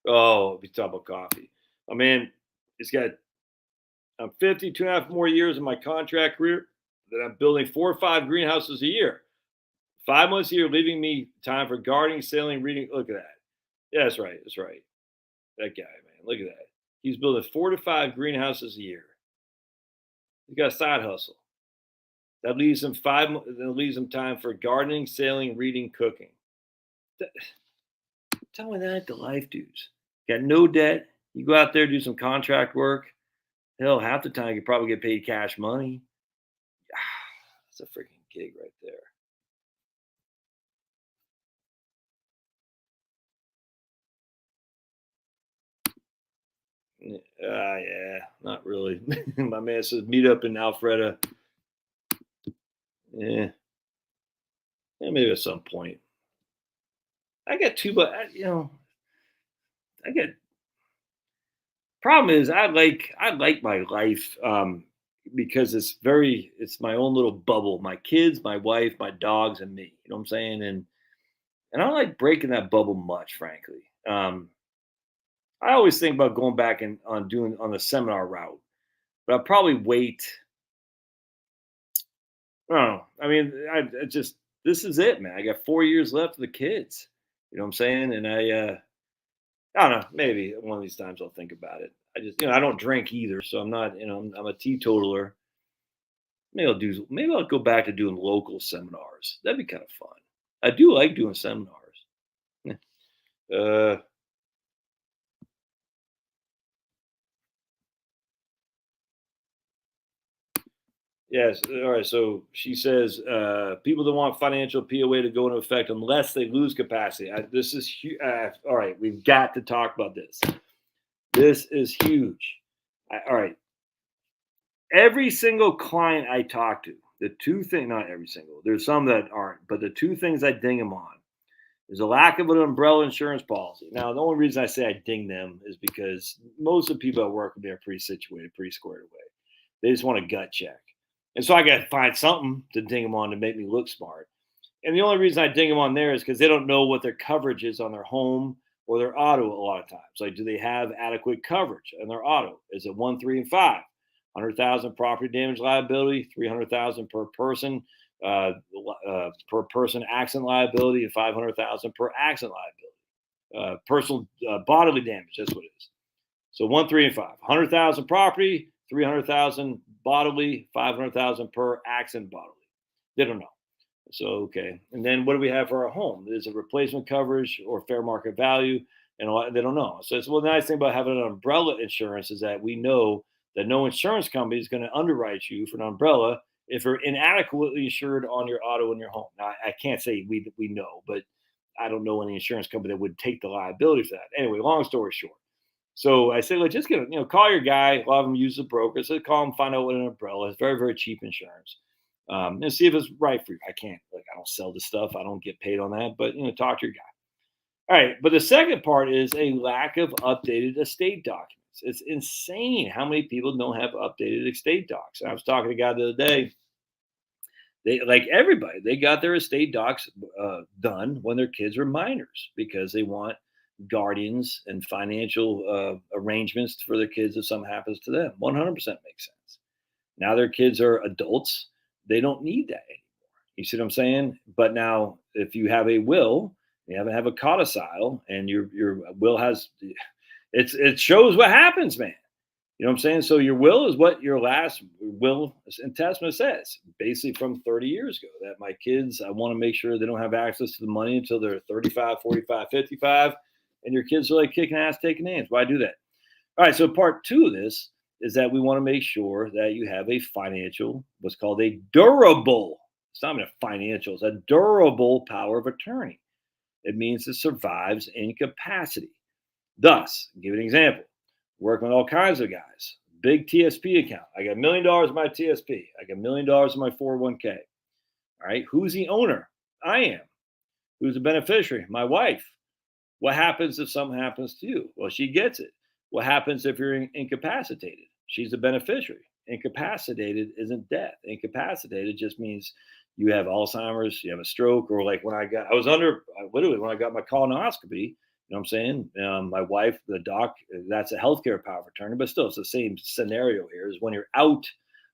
Oh, we talk about coffee. My man, I'm 50, 2.5 more years in my contract career that I'm building 4 or 5 greenhouses a year. 5 months a year, leaving me time for gardening, sailing, reading. Look at that. Yeah, that's right. That's right. That guy, man. Look at that. He's building 4 to 5 greenhouses a year. He's got a side hustle. That leaves him time for gardening, sailing, reading, cooking. Tell me that ain't the life, dudes. Got no debt. You go out there, do some contract work. Hell, half the time you probably get paid cash money. That's a freaking gig right there. Yeah, not really. My man says meet up in Alpharetta. Yeah, maybe at some point. I got two, but I get. Problem is, I like my life because it's my own little bubble. My kids, my wife, my dogs, and me. You know what I'm saying? And I don't like breaking that bubble much, frankly. I always think about going back and on the seminar route, but I'll probably wait. I don't know. I mean, I just this is it, man. I got 4 years left for the kids. You know what I'm saying? And I don't know. Maybe one of these times I'll think about it. I just, I don't drink either, so I'm not. I'm a teetotaler. Maybe I'll go back to doing local seminars. That'd be kind of fun. I do like doing seminars. Uh, Yes. All right. So she says people don't want financial POA to go into effect unless they lose capacity. This is huge. All right. We've got to talk about this. This is huge. All right. Every single client I talk to, the two things, not every single, there's some that aren't, but the two things I ding them on There's a lack of an umbrella insurance policy. Now, the only reason I say I ding them is because most of the people at work with me are pretty situated, pretty squared away. They just want a gut check. And so I got to find something to ding them on to make me look smart. And the only reason I ding them on there is because they don't know what their coverage is on their home or their auto a lot of times. Like, do they have adequate coverage on their auto? Is it 1, 3, and 5? 100,000 property damage liability, 300,000 per person accident liability, and 500,000 per accident liability. Personal bodily damage, that's what it is. So 1, 3, and 5. 100,000 property, 300,000 bodily, 500,000 per accident bodily. They don't know. So, okay. And then what do we have for our home? Is it replacement coverage or fair market value? And they don't know. So it's, well, the nice thing about having an umbrella insurance is that we know that no insurance company is going to underwrite you for an umbrella if you're inadequately insured on your auto and your home. Now, I can't say we know, but I don't know any insurance company that would take the liability for that. Anyway, long story short. So I say, like, just call your guy. A lot of them use the broker. So call them, find out what an umbrella is. Very, very cheap insurance. And see if it's right for you. I don't sell this stuff. I don't get paid on that, but talk to your guy. All right. But the second part is a lack of updated estate documents. It's insane how many people don't have updated estate docs. I was talking to a guy the other day. They, like everybody, they got their estate docs done when their kids were minors because they want guardians and financial arrangements for their kids if something happens to them. 100% makes sense. Now their kids are adults. They don't need that anymore. You see what I'm saying? But now if you have a will, you have a codicil, and your will has, it shows what happens, man. You know what I'm saying? So your will is what your last will and testament says, basically from 30 years ago, that my kids, I want to make sure they don't have access to the money until they're 35, 45, 55. And your kids are like kicking ass, taking names. Why do that? All right. So part two of this is that we want to make sure that you have a financial, what's called a durable, it's not even a financial, it's a durable power of attorney. It means it survives incapacity. Thus, I'll give you an example. Working with all kinds of guys. Big TSP account. I got $1 million in my TSP. I got $1 million in my 401k. All right. Who's the owner? I am. Who's the beneficiary? My wife. What happens if something happens to you? Well, she gets it. What happens if you're incapacitated? She's the beneficiary. Incapacitated isn't death. Incapacitated just means you have Alzheimer's, you have a stroke, or like when I got my colonoscopy. You know what I'm saying? My wife, the doc, that's a healthcare power of attorney, but still it's the same scenario here is when you're out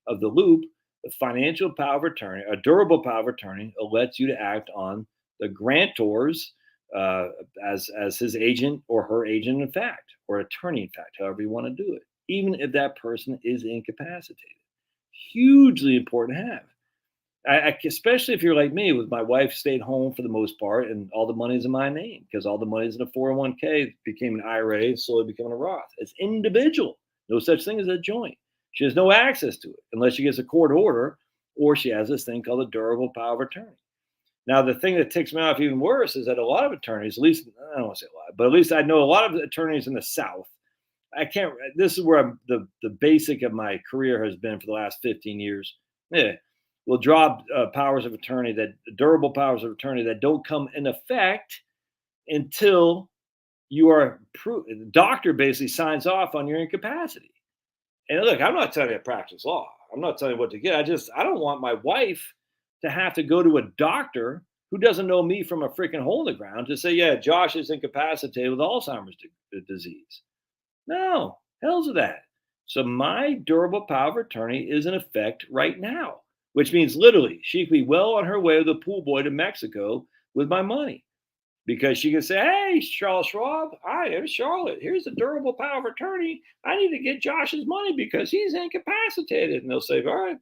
of the loop, the financial power of attorney, a durable power of attorney, lets you to act on the grantor's as his agent or her agent in fact, or attorney in fact, however you want to do it, even if that person is incapacitated. Hugely important to have. Especially if you're like me, with my wife stayed home for the most part, and all the money's in my name because all the money's in a 401k, became an IRA, slowly becoming a Roth. It's individual. No such thing as a joint. She has no access to it unless she gets a court order, or she has this thing called a durable power of attorney. Now, the thing that ticks me off even worse is that a lot of attorneys, at least, I don't want to say a lot, but at least I know a lot of attorneys in the South. This is where the basic of my career has been for the last 15 years. Yeah. Will drop powers of attorney, that durable powers of attorney that don't come in effect until you are approved. The doctor basically signs off on your incapacity. And look, I'm not telling you to practice law. I'm not telling you what to get. I don't want my wife to have to go to a doctor who doesn't know me from a freaking hole in the ground to say, yeah, Josh is incapacitated with Alzheimer's disease. No, hell's with that. So my durable power of attorney is in effect right now, which means literally she could be well on her way with a pool boy to Mexico with my money, because she can say, hey, Charles Schwab, I am Charlotte. Here's a durable power of attorney. I need to get Josh's money because he's incapacitated. And they'll say, all right,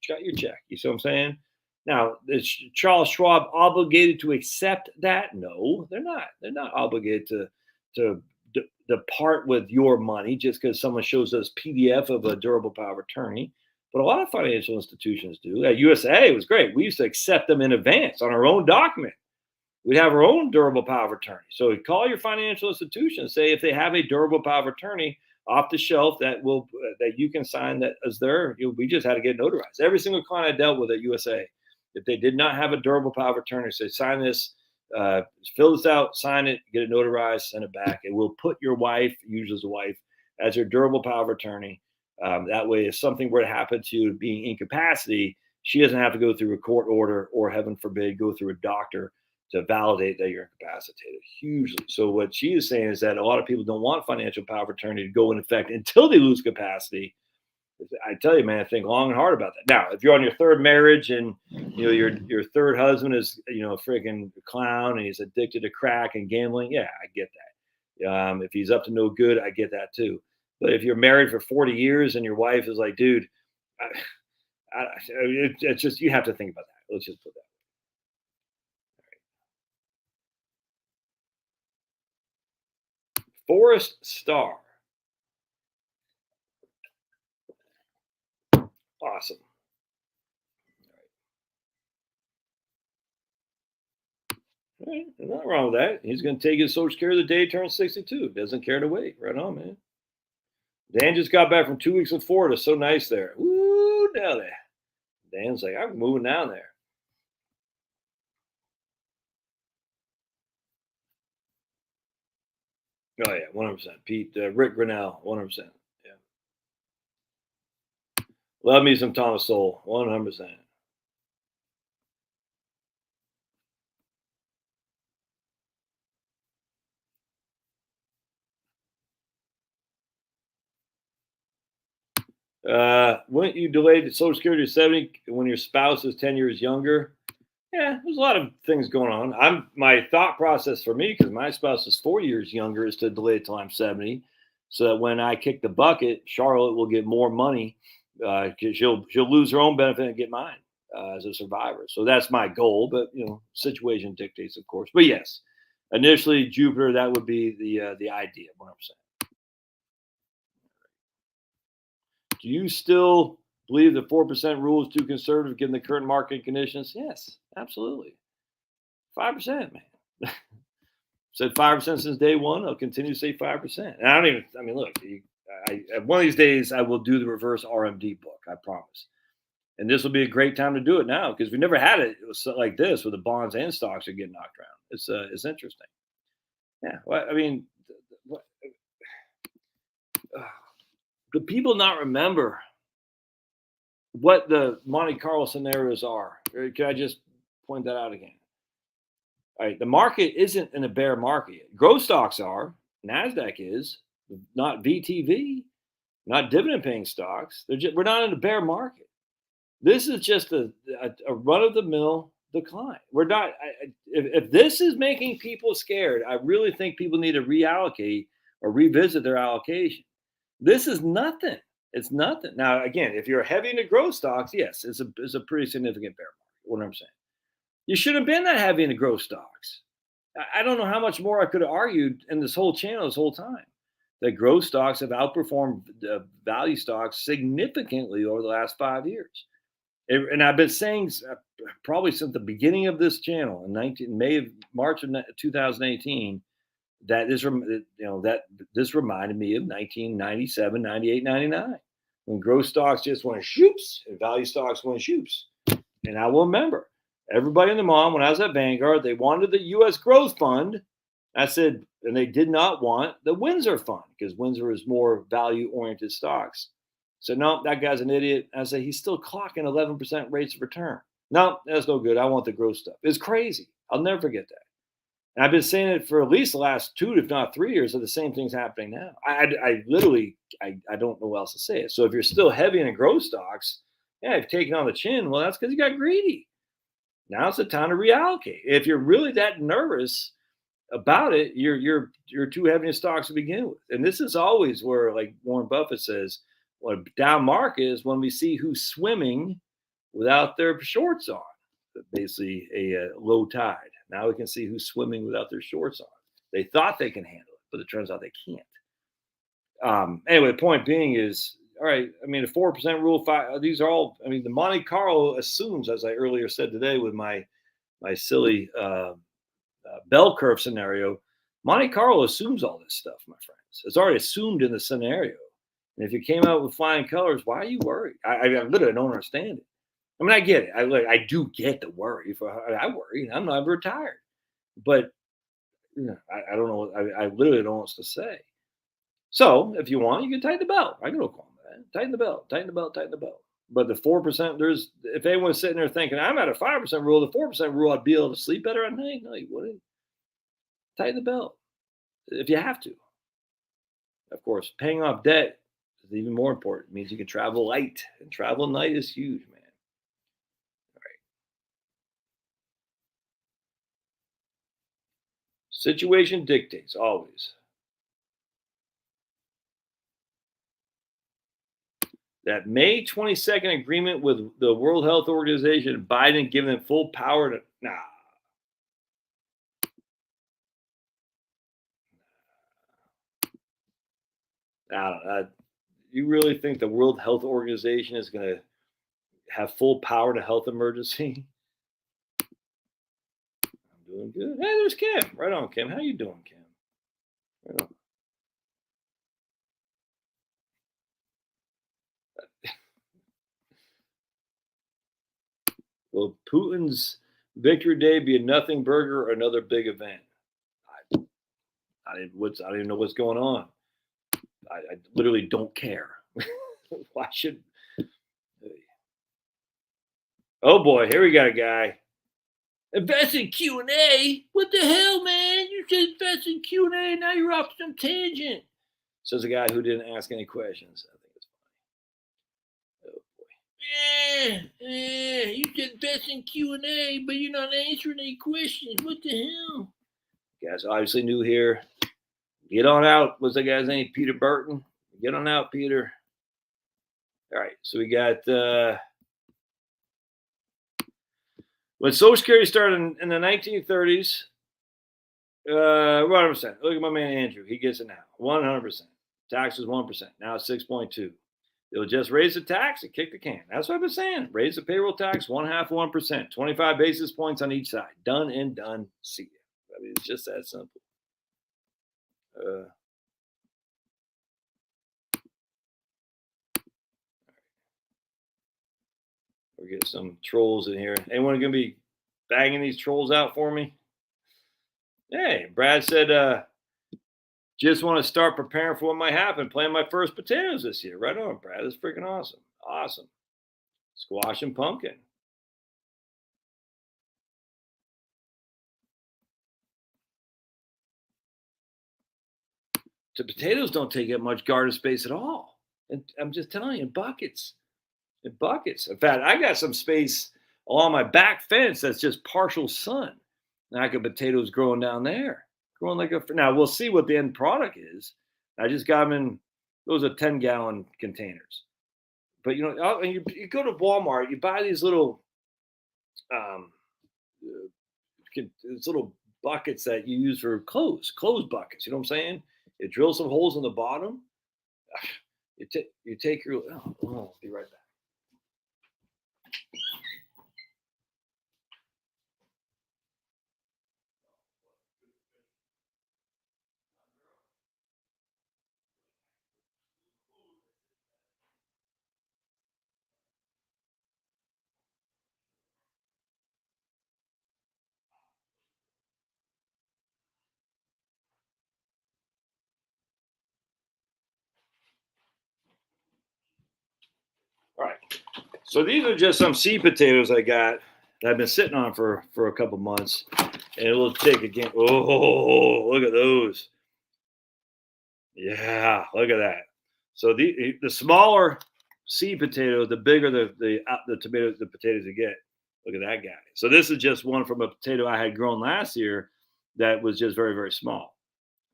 got your check. You see what I'm saying? Now, is Charles Schwab obligated to accept that? No, they're not. They're not obligated to depart with your money just because someone shows us PDF of a durable power of attorney. But a lot of financial institutions do. At USA, it was great. We used to accept them in advance on our own document. We'd have our own durable power of attorney. So call your financial institution, say if they have a durable power of attorney off the shelf that you can sign that as their. We just had to get notarized. Every single client I dealt with at USA, if they did not have a durable power of attorney, say sign this fill this out, sign it, get it notarized, send it back. It will put your wife, usually as a wife, as your durable power of attorney. That way, if something were to happen to you being incapacity, she doesn't have to go through a court order or, heaven forbid, go through a doctor to validate that you're incapacitated. Hugely. So what she is saying is that a lot of people don't want financial power of attorney to go in effect until they lose capacity. I tell you, man, I think long and hard about that. Now, if you're on your third marriage and your third husband is a freaking clown and he's addicted to crack and gambling, yeah, I get that. If he's up to no good, I get that too. But if you're married for 40 years and your wife is like, dude, it's just, you have to think about that. Let's just put that. Forest Star. Awesome. All right. There's nothing wrong with that. He's going to take his Social Security the day he turns 62. Doesn't care to wait. Right on, man. Dan just got back from 2 weeks in Florida. So nice there. Woo, down there. Dan's like, I'm moving down there. Oh, yeah, 100%. Pete, Rick Grinnell, 100%. Yeah. Love me some Thomas Sowell, 100%. Wouldn't you delay the Social Security to 70 when your spouse is 10 years younger? Yeah, there's a lot of things going on. My thought process for me, because my spouse is 4 years younger, is to delay it till I'm 70, so that when I kick the bucket, Charlotte will get more money because she'll lose her own benefit and get mine as a survivor. So that's my goal. But situation dictates, of course. But yes, initially Jupiter, that would be the idea, 100%. Do you still believe the 4% rule is too conservative given the current market conditions? Yes, absolutely. 5%, man. Said 5% since day one. I'll continue to say 5%. And I mean, look, one of these days I will do the reverse RMD book. I promise. And this will be a great time to do it now because we never had it. It was like this where the bonds and stocks are getting knocked around. It's interesting. Yeah. Well, I mean, what, do people not remember what the Monte Carlo scenarios are? Or can I just point that out again? All right, the market isn't in a bear market yet. Growth stocks are. Nasdaq is not VTV, not dividend paying stocks. We're not in a bear market. This is just a run of the mill decline. We're not. If this is making people scared, I really think people need to reallocate or revisit their allocation. This is nothing. It's nothing. Now, again, if you're heavy into growth stocks, yes, it's a pretty significant bear market. What I'm saying. You shouldn't have been that heavy into growth stocks. I don't know how much more I could have argued in this whole channel this whole time that growth stocks have outperformed value stocks significantly over the last 5 years. And I've been saying probably since the beginning of this channel in March of 2018 that this reminded me of 1997, 98, 99 when growth stocks just went shoops and value stocks went shoops. And I will remember everybody in the mom, when I was at Vanguard, they wanted the U.S. Growth Fund. I said, and they did not want the Windsor Fund because Windsor is more value-oriented stocks. So no, that guy's an idiot. I said, he's still clocking 11% rates of return. No, that's no good. I want the growth stuff. It's crazy. I'll never forget that. And I've been saying it for at least the last 2, if not 3 years, of the same thing's happening now. I literally don't know what else to say it. So if you're still heavy in growth stocks, yeah, you've taken on the chin. Well, that's because you got greedy. Now's the time to reallocate. If you're really that nervous about it, you're too heavy in stocks to begin with. And this is always where, like Warren Buffett says, what a down market is when we see who's swimming without their shorts on. Basically, a low tide. Now we can see who's swimming without their shorts on. They thought they can handle it, but it turns out they can't. Anyway, the point being is, all right, I mean, the 4% rule, these are all, I mean, the Monte Carlo assumes, as I earlier said today with my silly bell curve scenario, Monte Carlo assumes all this stuff, my friends. It's already assumed in the scenario. And if you came out with flying colors, why are you worried? I literally don't understand it. I mean, I get it. I do get the worry. I worry. I'm not retired. But I don't know. I literally don't know what to say. So if you want, you can tighten the belt. I can no qualm with that. Tighten the belt, tighten the belt, tighten the belt. But the 4%, there's if anyone's sitting there thinking I'm at a 5% rule, the 4% rule, I'd be able to sleep better at night. No, you wouldn't. Tighten the belt if you have to. Of course, paying off debt is even more important. It means you can travel light, and travel light is huge, man. Situation dictates always. That May 22nd agreement with the World Health Organization, Biden giving them full power to you really think the World Health Organization is going to have full power to health emergency? I'm doing good. Hey, there's Kim. Right on, Kim. How you doing, Kim? Right on. Will Putin's Victory Day be a nothing burger or another big event? I, I don't even know what's going on. I literally don't care. Why should? Oh boy, here we got a guy. Invest in Q and A. What the hell, man? You said invest in Q and A. Now you're off some tangent. Says a guy who didn't ask any questions. I think it's funny. Oh boy. You said invest in Q and A, but you're not answering any questions. What the hell? Guys, obviously new here. Get on out. What's that guy's name? Peter Burton. Get on out, Peter. All right. So we got when Social Security started in the 1930s. 100%. Look at my man Andrew. He gets it now. 100%. Tax was 1%. Now it's 6.2. They'll just raise the tax and kick the can. That's what I've been saying. Raise the payroll tax 1/2%. 25 basis points on each side. Done and done. See ya. I mean, it's just that simple. We'll get some trolls in here. Anyone going to be banging these trolls out for me? Hey, Brad said, just want to start preparing for what might happen. Plant my first potatoes this year. Right on, Brad. That's freaking awesome. Awesome. Squash and pumpkin. The potatoes don't take up much garden space at all. And I'm just telling you, in buckets. In buckets. In fact, I got some space along my back fence that's just partial sun. And I got potatoes growing down there. Growing like a. Now, we'll see what the end product is. I just got them in, those are 10-gallon containers. But, you go to Walmart, you buy these little, um, these little buckets that you use for clothes buckets. You know what I'm saying? You drill some holes in the bottom. You take your. I'll be right back. All right. So these are just some seed potatoes I got that I've been sitting on for a couple months, and it will take again. Oh, look at those! Yeah, look at that. So the smaller seed potato, the bigger the potatoes you get. Look at that guy. So this is just one from a potato I had grown last year that was just very very small.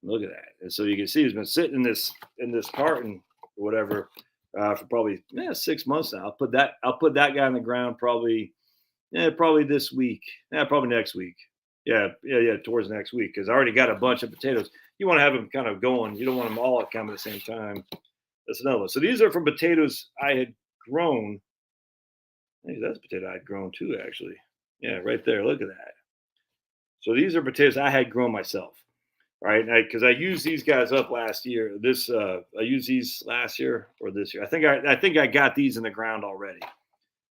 Look at that. And so you can see it's been sitting in this carton or whatever for probably 6 months now. I'll put that guy on the ground probably this week. Probably next week. Yeah, towards next week because I already got a bunch of potatoes. You want to have them kind of going. You don't want them all at kind of the same time. That's another one. So these are from potatoes I had grown. Hey, that's a potato I had grown too, actually. Yeah, right there. Look at that. So these are potatoes I had grown myself, right? Because I used these guys up last year. I used these last year or this year. I think I got these in the ground already.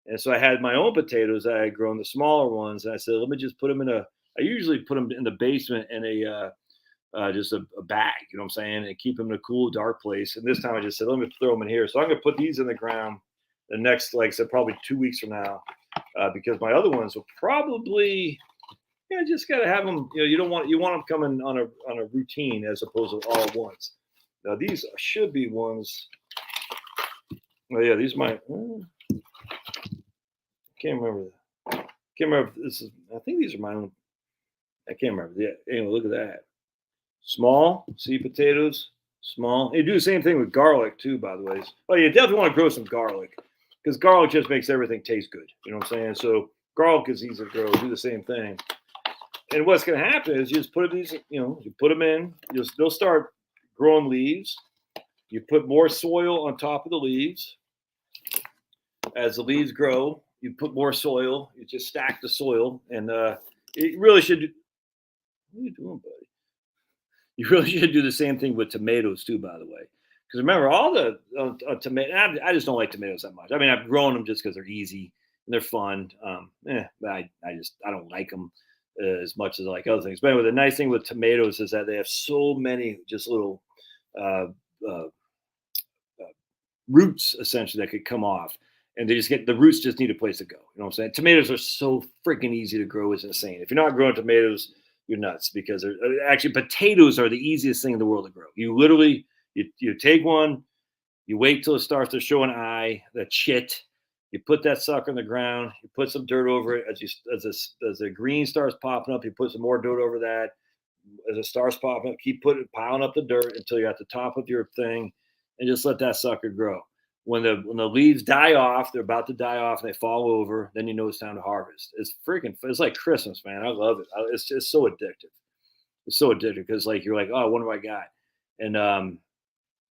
And so I had my own potatoes that I had grown, the smaller ones. And I said, let me just put them in a I usually put them in the basement in just a bag, you know what I'm saying, and keep them in a cool, dark place. And this time I just said, let me throw them in here. So I'm gonna put these in the ground the next, like I said, probably 2 weeks from now, because my other ones will probably, yeah, just gotta have them. You want them coming on a routine as opposed to all at once. Now these should be ones. Oh yeah, these might. Can't remember. Can't remember if this is. I think these are my own. I can't remember. Yeah. Anyway, look at that. Small sweet potatoes. Small. You do the same thing with garlic too, by the way. Oh, you definitely want to grow some garlic because garlic just makes everything taste good. You know what I'm saying? So garlic is easy to grow. Do the same thing. And what's going to happen is you just put these. You put them in. They'll start growing leaves. You put more soil on top of the leaves. As the leaves grow, you put more soil. You just stack the soil, and it really should. What are you doing, buddy? You really should do the same thing with tomatoes too, by the way. Because remember, all the tomato. I just don't like tomatoes that much. I mean, I've grown them just because they're easy and they're fun. But I don't like them as much as I like other things. But anyway, the nice thing with tomatoes is that they have so many just little uh, uh, roots essentially that could come off. And they just get the roots just need a place to go. You know what I'm saying? Tomatoes are so freaking easy to grow. It's insane. If you're not growing tomatoes, you're nuts because they're actually potatoes are the easiest thing in the world to grow. You literally you take one, you wait till it starts to show an eye, that shit. You put that sucker in the ground. You put some dirt over it. As the green starts popping up, you put some more dirt over that. As it starts popping up, keep piling up the dirt until you're at the top of your thing, and just let that sucker grow. When the leaves die off, they're about to die off, and they fall over. Then you know it's time to harvest. It's like Christmas, man. I love it. It's just so addictive. It's so addictive because like you're like, oh, what do I got? And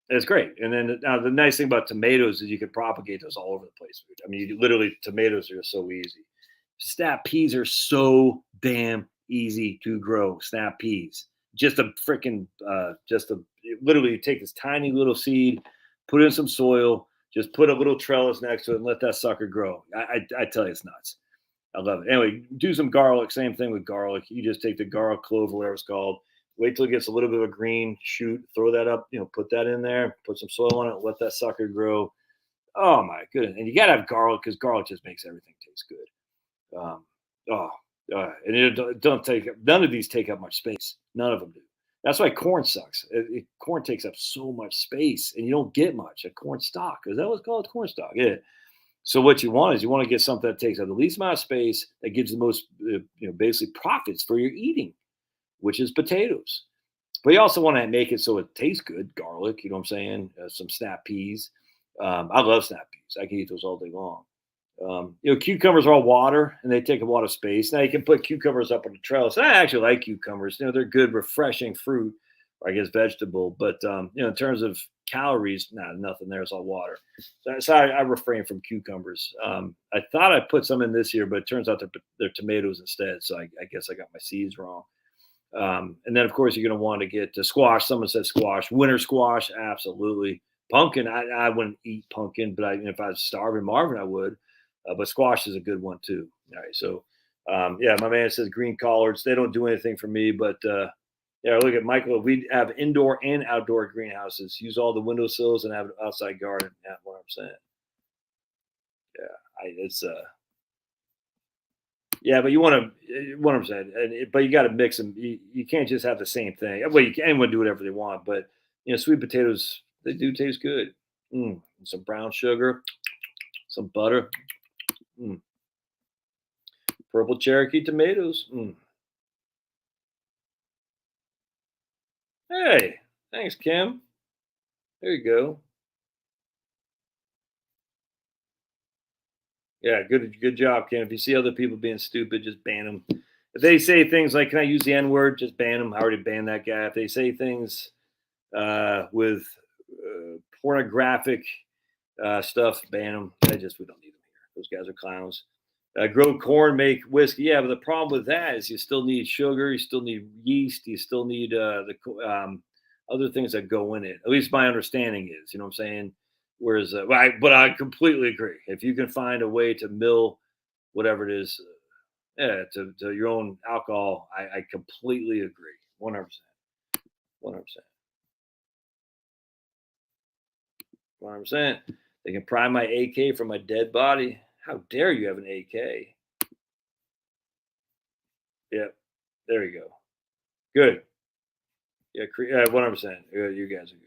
it's great. And then now the nice thing about tomatoes is you can propagate those all over the place. I mean, tomatoes are so easy. Snap peas are so damn easy to grow. Snap peas, just a freaking, literally you take this tiny little seed, put it in some soil, just put a little trellis next to it, and let that sucker grow. I tell you, it's nuts. I love it. Anyway, do some garlic. Same thing with garlic. You just take the garlic clove, whatever it's called. Wait till it gets a little bit of a green shoot. Throw that up. Put that in there. Put some soil on it. Let that sucker grow. Oh my goodness! And you gotta have garlic because garlic just makes everything taste good. Um, oh, and it don't take none of these take up much space. None of them do. That's why corn sucks. Corn takes up so much space, and you don't get much. A corn stalk is that what's called? Corn stalk. Yeah. So what you want is you want to get something that takes up the least amount of space that gives the most, basically profits for your eating, which is potatoes. But you also want to make it so it tastes good. Garlic, you know what I'm saying? Some snap peas. I love snap peas. I can eat those all day long. Cucumbers are all water and they take up a lot of space. Now you can put cucumbers up on the trellis. I actually like cucumbers. They're good, refreshing fruit, or I guess vegetable. But in terms of calories, nothing there. It's all water. So I refrain from cucumbers. I thought I put some in this year, but it turns out they're tomatoes instead. So I guess I got my seeds wrong. And then of course you're going to want to get to squash. Someone said squash, winter squash, absolutely. Pumpkin, I wouldn't eat pumpkin, but if I was starving Marvin, I would. But squash is a good one too. All right, so yeah, my man says green collards. They don't do anything for me, but yeah, look at Michael. We have indoor and outdoor greenhouses. Use all the windowsills and have an outside garden. Yeah, what I'm saying. Yeah, it's yeah, but you want to what I'm saying, but you got to mix them. You can't just have the same thing. Well, you can anyone do whatever they want, but sweet potatoes they do taste good. Some brown sugar, some butter, purple Cherokee tomatoes. Hey, thanks, Kim. There you go. Yeah, good job, Kim. If you see other people being stupid, just ban them. If they say things like "Can I use the N word?" just ban them. I already banned that guy. If they say things with pornographic stuff, ban them. We don't need them here. Those guys are clowns. Grow corn, make whiskey. Yeah, but the problem with that is you still need sugar, you still need yeast, you still need other things that go in it. At least my understanding is, you know what I'm saying? Whereas, but I completely agree. If you can find a way to mill whatever it is, Yeah, to your own alcohol. I completely agree. 100%. 100%. 100%. They can pry my AK from my dead body. How dare you have an AK? Yep. There you go. Good. Yeah, 100%. You guys are good.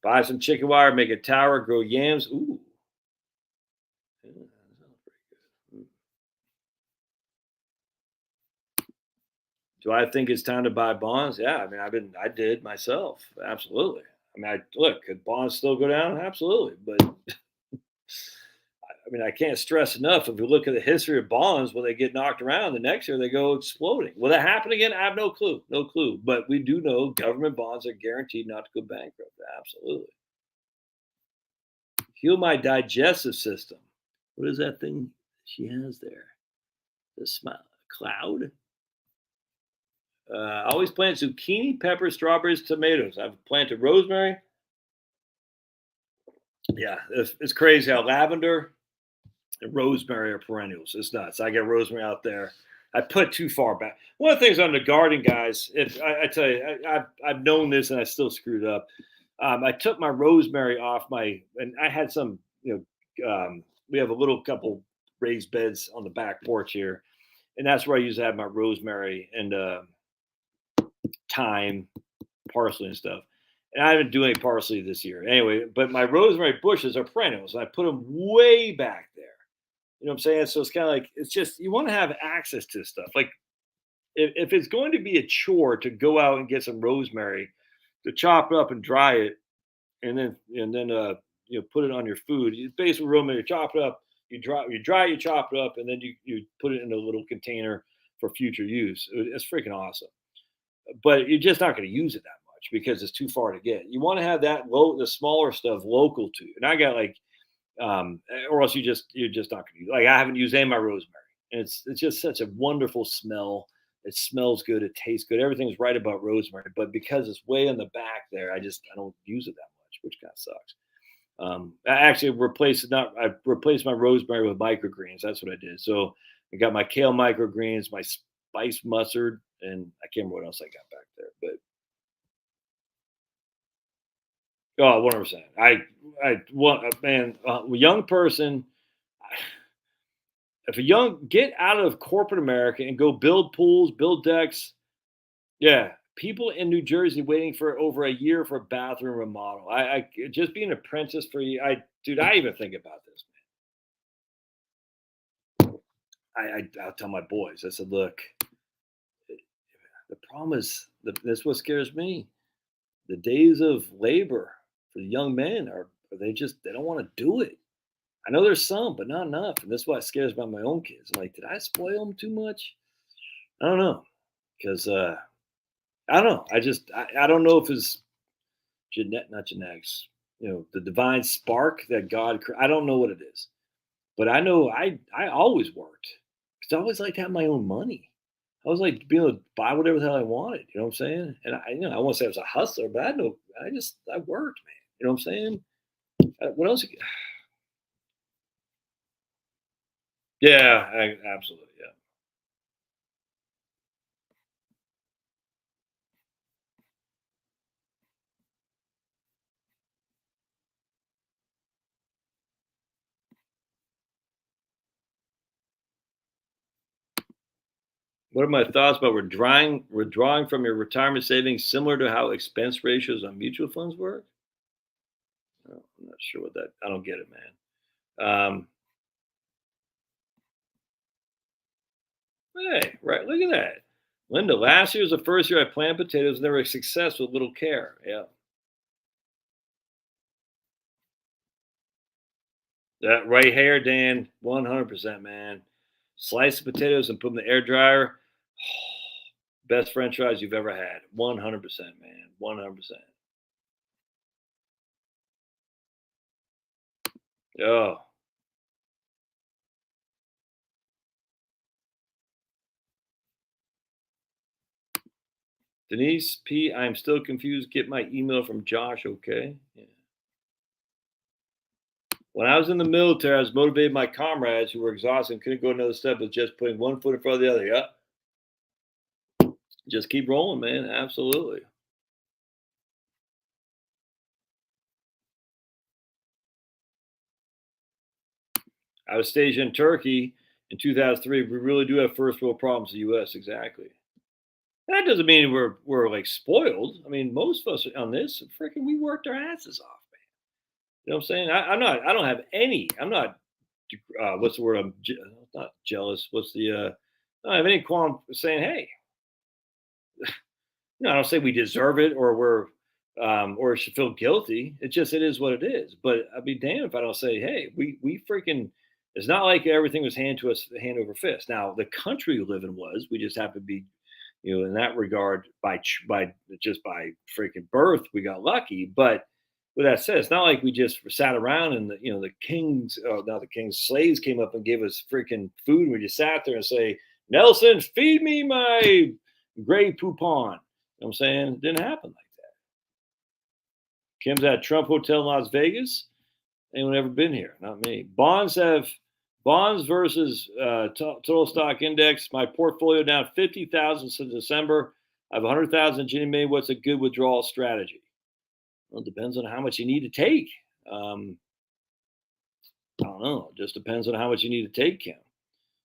Buy some chicken wire, make a tower, grow yams. Ooh. Yeah, that sounds pretty good. Do I think it's time to buy bonds? Yeah, I mean, I did myself. Absolutely. I mean, could bonds still go down? Absolutely. But I mean, I can't stress enough. If you look at the history of bonds, when they get knocked around, the next year they go exploding. Will that happen again? I have no clue. No clue. But we do know government bonds are guaranteed not to go bankrupt. Absolutely. Heal my digestive system. What is that thing she has there? The smile cloud. I always plant zucchini, peppers, strawberries, tomatoes. I've planted rosemary. Yeah, it's crazy how lavender and rosemary are perennials. It's nuts. I get rosemary out there. I put too far back. One of the things on the garden, guys, if I tell you, I've known this and I still screwed up. I took my rosemary off and I had some, we have a little couple raised beds on the back porch here, and that's where I used to have my rosemary and thyme, parsley, and stuff. And I didn't do any parsley this year. Anyway, but my rosemary bushes are perennials, and I put them way back there. You know what I'm saying? So it's kind of like it's just you want to have access to stuff. Like if it's going to be a chore to go out and get some rosemary, to chop it up and dry it, and then put it on your food. You basically rosemary, you chop it up, you chop it up, and then you put it in a little container for future use. It's freaking awesome. But you're just not going to use it that much because it's too far to get. You want to have the smaller stuff local to you. And I got or else you're just not going to use. Like I haven't used any of my rosemary. And it's just such a wonderful smell. It smells good. It tastes good. Everything's right about rosemary, but because it's way in the back there, I don't use it that much, which kind of sucks. I actually replaced my rosemary with microgreens. That's what I did. So I got my kale microgreens, my spice mustard, and I can't remember what else I got back there. But 100%. I want man, a young person. If a young get out of corporate America and go build pools, build decks, yeah, people in New Jersey waiting for over a year for a bathroom remodel. I just be an apprentice for you. Dude, I even think about this. I'll tell my boys. I said, look, the problem is this is what scares me. The days of labor for the young men they don't want to do it. I know there's some, but not enough, and that's what scares about my own kids. I'm like, did I spoil them too much? I don't know, because I don't know. I don't know if it's not genetics. The divine spark that I don't know what it is, but I know I always worked because I always liked having my own money. I was like being able to buy whatever the hell I wanted. You know what I'm saying? And I won't say I was a hustler, but I worked, man. You know what I'm saying? What else? Yeah, absolutely. Yeah. What are my thoughts about withdrawing from your retirement savings, similar to how expense ratios on mutual funds work? I'm not sure what that. I don't get it, man. Hey, right. Look at that. Linda, last year was the first year I planted potatoes, and they were a success with little care. Yeah. That right hair, Dan. 100%, man. Slice the potatoes and put them in the air dryer. Best French fries you've ever had. 100%, man. 100%. Oh, Denise P. I'm still confused. Get my email from Josh. Okay. Yeah. When I was in the military, I was motivated by comrades who were exhausted and couldn't go another step with just putting one foot in front of the other. Yeah, just keep rolling, man. Absolutely. I was stationed in Turkey in 2003. We really do have first world problems in the U.S. Exactly. That doesn't mean we're like spoiled. I mean, most of us on this freaking we worked our asses off, man. You know what I'm saying? I'm not. I don't have any. I'm not. What's the word? Not jealous. What's the? I don't have any qualm saying, hey, no, I don't say we deserve it or we're or should feel guilty. It just it is what it is. But I'd be damned if I don't say, hey, we freaking. It's not like everything was handed to us hand over fist. Now the country we live in was. We just have to be, in that regard, by just by freaking birth, we got lucky. But with that said, it's not like we just sat around and the kings, not the kings, slaves came up and gave us freaking food. And we just sat there and say, Nelson, feed me my gray poupon. You know what I'm saying? It didn't happen like that. Kim's at Trump Hotel in Las Vegas. Anyone ever been here? Not me. Bonds versus total stock index. My portfolio down 50,000 since December. I have 100,000 in Ginnie Mae. What's a good withdrawal strategy? Well, it depends on how much you need to take. I don't know. It just depends on how much you need to take, Kim.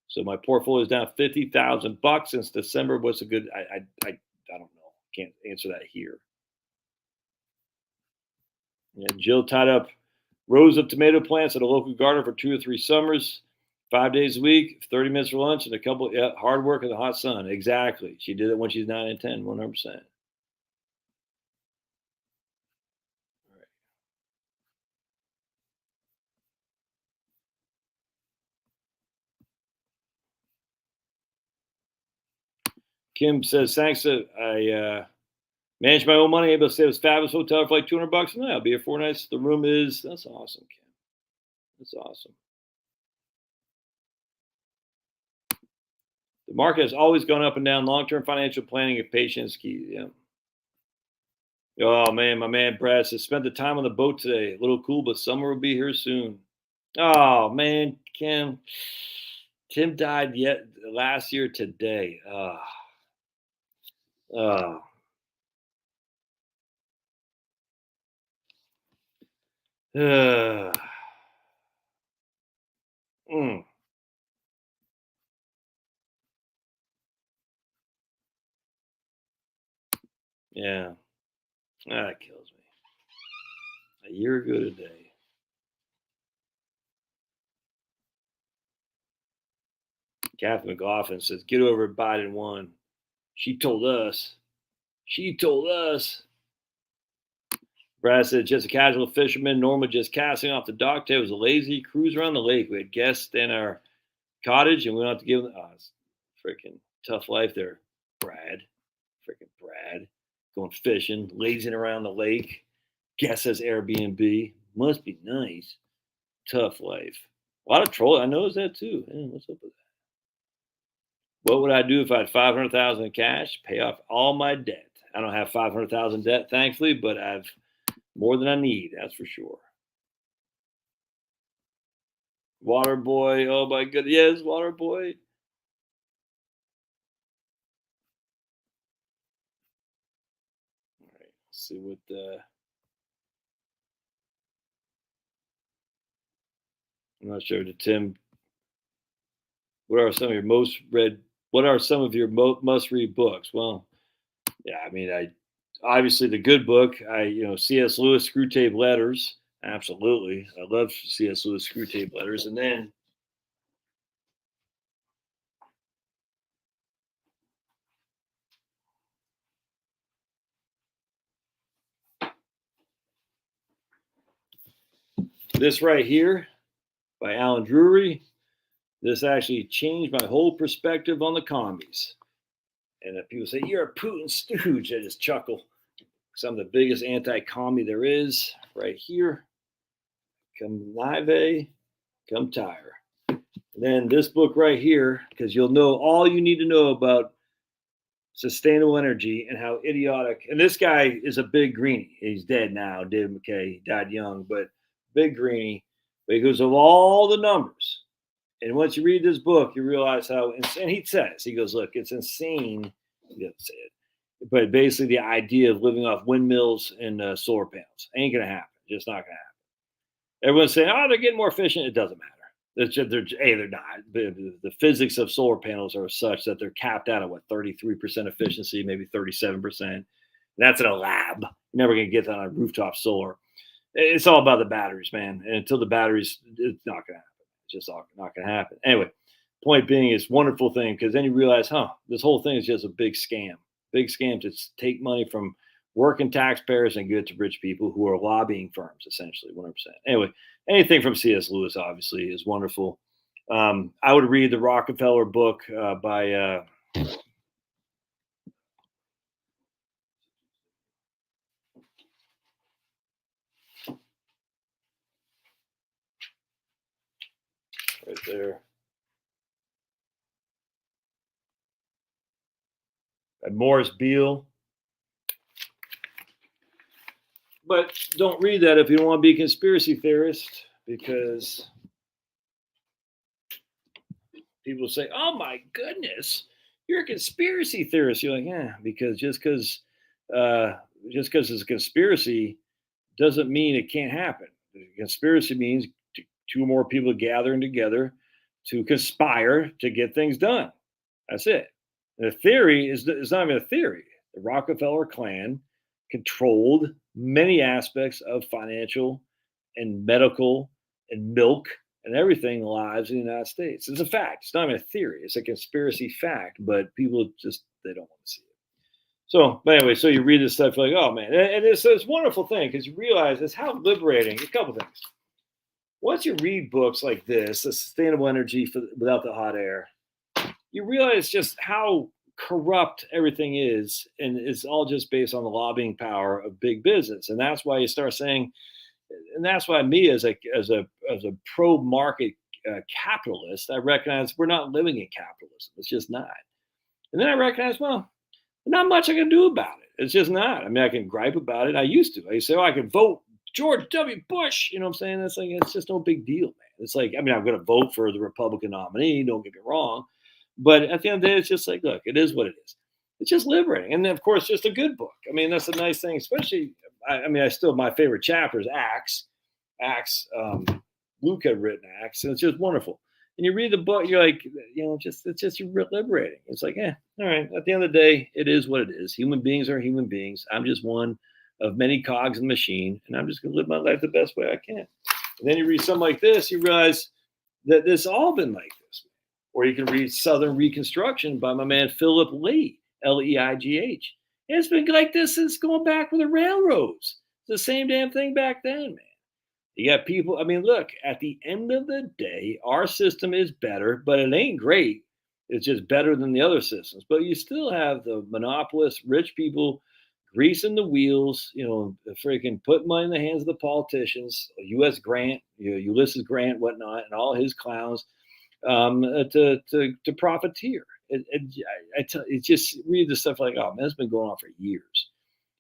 So my portfolio is down $50,000 since December. What's a good? I don't know. Can't answer that here. Yeah, Jill tied up rows of tomato plants at a local garden for 2 or 3 summers, 5 days a week, 30 minutes for lunch, and a couple. Yeah, hard work in the hot sun. Exactly. She did it when she's 9 and 10, 100%. Kim says, thanks. I manage my own money, able to stay at this fabulous hotel for like $200 a night. I'll be here 4 nights. The room is, that's awesome, Kim. That's awesome. The market has always gone up and down. Long-term financial planning and patience key. Yeah. Oh man, my man Brad says spent the time on the boat today. A little cool, but summer will be here soon. Oh man, Kim. Tim died yet last year today. Oh. Mm, yeah, that kills me. A year ago today. Kathy McLaughlin says, "Get over it, Biden won." She told us. She told us. Brad said, just a casual fisherman, Norma just casting off the dock today. It was a lazy cruise around the lake. We had guests in our cottage and we don't have to give them. Oh, it's freaking tough life there, Brad. Freaking Brad. Going fishing, lazing around the lake. Guest says Airbnb. Must be nice. Tough life. A lot of trolling. I noticed that too. Man, what's up with that? What would I do if I had 500,000 in cash? Pay off all my debt. I don't have 500,000 debt, thankfully, but I've more than I need, that's for sure. Water boy, oh my goodness, yes, water boy. All right, let's see what I'm not sure. To Tim, what are some of your most read? What are some of your must-read books? Well, yeah, I mean, I obviously the good book. C.S. Lewis, Screwtape Letters. Absolutely, I love C.S. Lewis, Screwtape Letters, and then this right here by Alan Drury. This actually changed my whole perspective on the commies. And if people say, you're a Putin stooge, I just chuckle. Some of the biggest anti-commie there is right here. Come Nive, come tire. And then this book right here, because you'll know all you need to know about sustainable energy and how idiotic. And this guy is a big greenie. He's dead now, David McKay. He died young, but big greenie. because of all the numbers. And once you read this book, you realize how insane. He says, he goes, look, it's insane. He doesn't say it, but basically the idea of living off windmills and solar panels ain't gonna happen. Just not gonna happen. Everyone's saying, oh, they're getting more efficient. It doesn't matter. They're not. The physics of solar panels are such that they're capped out at what 33% efficiency, maybe 37%. That's in a lab. You're never gonna get that on rooftop solar. It's all about the batteries, man. And until the batteries, it's not gonna happen. It's just not gonna happen. Anyway, point being, it's a wonderful thing because then you realize, this whole thing is just a big scam to take money from working taxpayers and give it to rich people who are lobbying firms, essentially, 100%. Anyway, anything from C.S. Lewis, obviously, is wonderful. I would read the Rockefeller book by right there. By Morris Beale. But don't read that if you don't want to be a conspiracy theorist, because people say, "Oh my goodness, you're a conspiracy theorist." You're like, "Yeah," because just because it's a conspiracy doesn't mean it can't happen. Conspiracy means two or more people gathering together to conspire to get things done. That's it. The theory is not even a theory. The Rockefeller clan controlled many aspects of financial and medical and milk and everything lives in the United States. It's a fact. It's not even a theory. It's a conspiracy fact, but people just they don't want to see it. So, but anyway, so you read this stuff, you're like, oh man, and it's a wonderful thing because you realize it's how liberating. A couple things. Once you read books like this, The Sustainable Energy Without the Hot Air, you realize just how corrupt everything is, and it's all just based on the lobbying power of big business. And that's why you start saying, and that's why me as a pro market capitalist, I recognize we're not living in capitalism. It's just not. And then I recognize, well, not much I can do about it. It's just not. I mean, I can gripe about it. I used to. I used to say, oh, I can vote George W. Bush. You know what I'm saying? It's like, it's just no big deal, man. It's like, I mean, I'm going to vote for the Republican nominee. Don't get me wrong. But at the end of the day, it's just like, look, it is what it is. It's just liberating. And then, of course, just a good book. I mean, that's a nice thing, especially, my favorite chapter is Acts. Luke had written Acts, and it's just wonderful. And you read the book, you're like, it's just liberating. It's like, all right. At the end of the day, it is what it is. Human beings are human beings. I'm just one of many cogs in the machine, and I'm just going to live my life the best way I can. And then you read something like this, you realize that this all been like this. Or you can read Southern Reconstruction by my man Philip Lee, Leigh. It's been like this since going back with the railroads. It's the same damn thing back then, man. You got people, I mean, look, at the end of the day, our system is better, but it ain't great. It's just better than the other systems. But you still have the monopolists, rich people greasing the wheels, freaking putting money in the hands of the politicians, U.S. Grant, Ulysses Grant, whatnot, and all his clowns to profiteer. It just read the stuff like, oh man, it's been going on for years.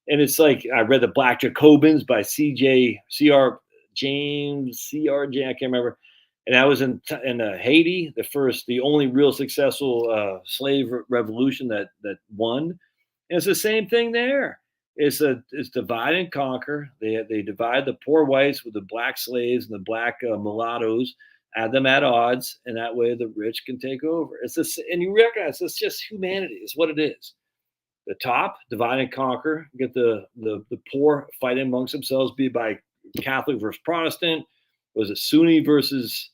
And it's like, I read The Black Jacobins by C.R. James, C.R.J. I can't remember. And I was in Haiti, the only real successful slave revolution that won. And it's the same thing there. It's divide and conquer. They divide the poor whites with the black slaves and the black mulattoes, add them at odds, and that way the rich can take over. It's this, and you recognize it's just humanity. It's what it is. The top, divide and conquer, get the poor fighting amongst themselves, be it by Catholic versus Protestant. Was it Sunni versus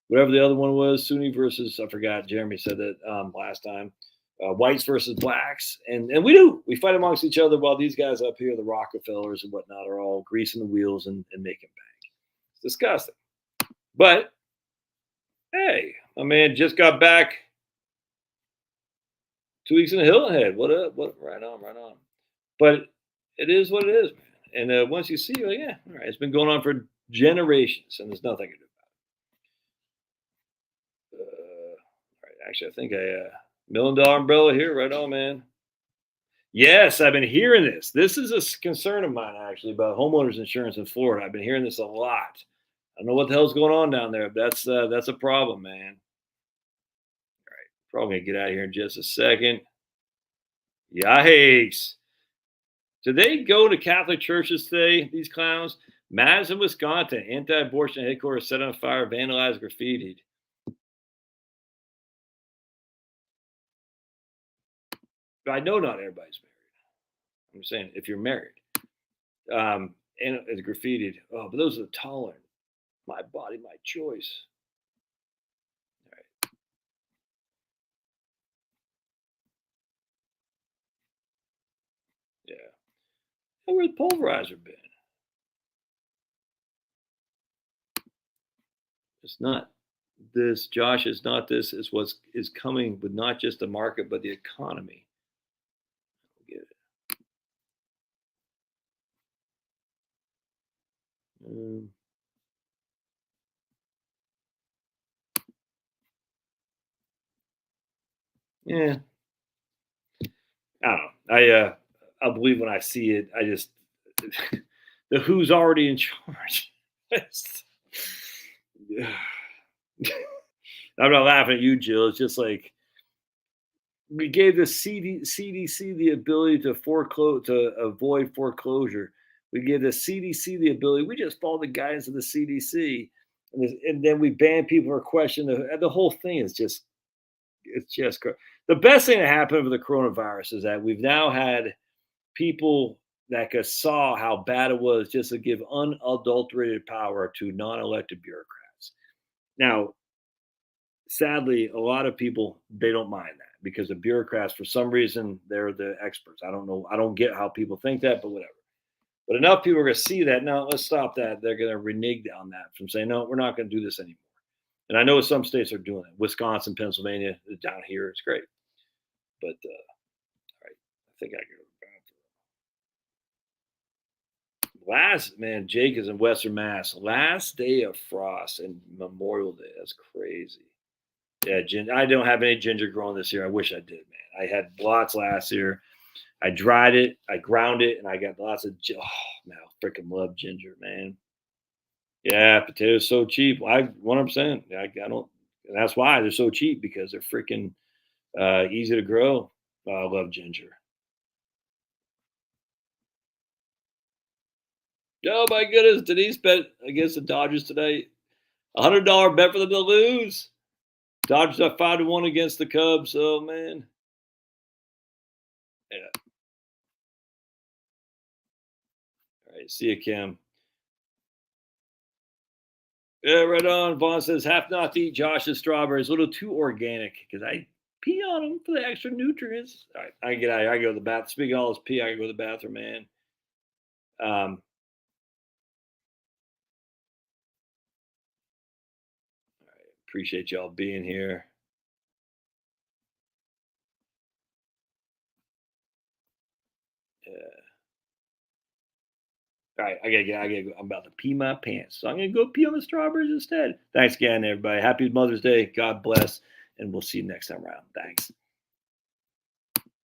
whatever the other one was? Sunni versus, I forgot. Jeremy said that last time. Whites versus blacks. And we fight amongst each other while these guys up here, the Rockefellers and whatnot, are all greasing the wheels and making bank. It's disgusting. But hey, my man just got back 2 weeks in the Hilton Head. What up? Right on. But it is what it is, man. And once you see, you're like, all right, it's been going on for generations, and there's nothing I can do about it. All right, actually, I think $1 million umbrella here. Right on, man. Yes, I've been hearing this. This is a concern of mine, actually, about homeowners insurance in Florida. I've been hearing this a lot. I don't know what the hell's going on down there, but that's a problem, man. Probably gonna get out of here in just a second. Yikes. Do they go to Catholic churches today, these clowns? Madison, Wisconsin, anti-abortion headquarters set on fire, vandalized, graffitied. But I know not everybody's married. I'm saying if you're married. And it's graffitied. Oh, but those are tolerant. My body, my choice. All right. Yeah. And where's the pulverizer been? It's not this, Josh. It's not this. It's what is coming with not just the market, but the economy. Get it. Yeah. I don't know. I believe when I see it. I just the who's already in charge. I'm not laughing at you, Jill. It's just like we gave the CDC the ability to foreclose to avoid foreclosure. We gave the CDC the ability. We just follow the guidance of the CDC, and then we ban people for question. The whole thing is just it's just the best thing that happened with the coronavirus is that we've now had people that saw how bad it was just to give unadulterated power to non-elected bureaucrats. Now, sadly, a lot of people they don't mind that because the bureaucrats, for some reason, they're the experts. I don't know. I don't get how people think that, but whatever. But enough people are going to see that. No, let's stop that. They're going to renege on that from saying, no, we're not going to do this anymore. And I know some states are doing it. Wisconsin, Pennsylvania, down here, it's great. But all right, I think I go last man. Jake is in Western Mass. Last day of frost and Memorial Day. That's crazy. Yeah, I don't have any ginger growing this year. I wish I did, man. I had lots last year. I dried it, I ground it, and I got lots of. Oh man, I freaking love ginger, man. Yeah, potatoes so cheap. I 100%. I don't, and that's why they're so cheap because they're freaking easy to grow. I love ginger. Oh my goodness, Denise bet against the Dodgers today. $100 bet for them to lose. Dodgers are 5-1 against the Cubs. Oh man. Yeah. All right. See you, Kim. Yeah, right on. Vaughn says, have not to eat Josh's strawberries. A little too organic because I pee on them for the extra nutrients. All right, I can get out of here. I go to the bathroom. Speaking of all this pee, I can go to the bathroom, man. Appreciate y'all being here. Yeah. All right, I gotta go. I'm about to pee my pants. So I'm gonna go pee on the strawberries instead. Thanks again, everybody. Happy Mother's Day. God bless. And we'll see you next time around. Thanks.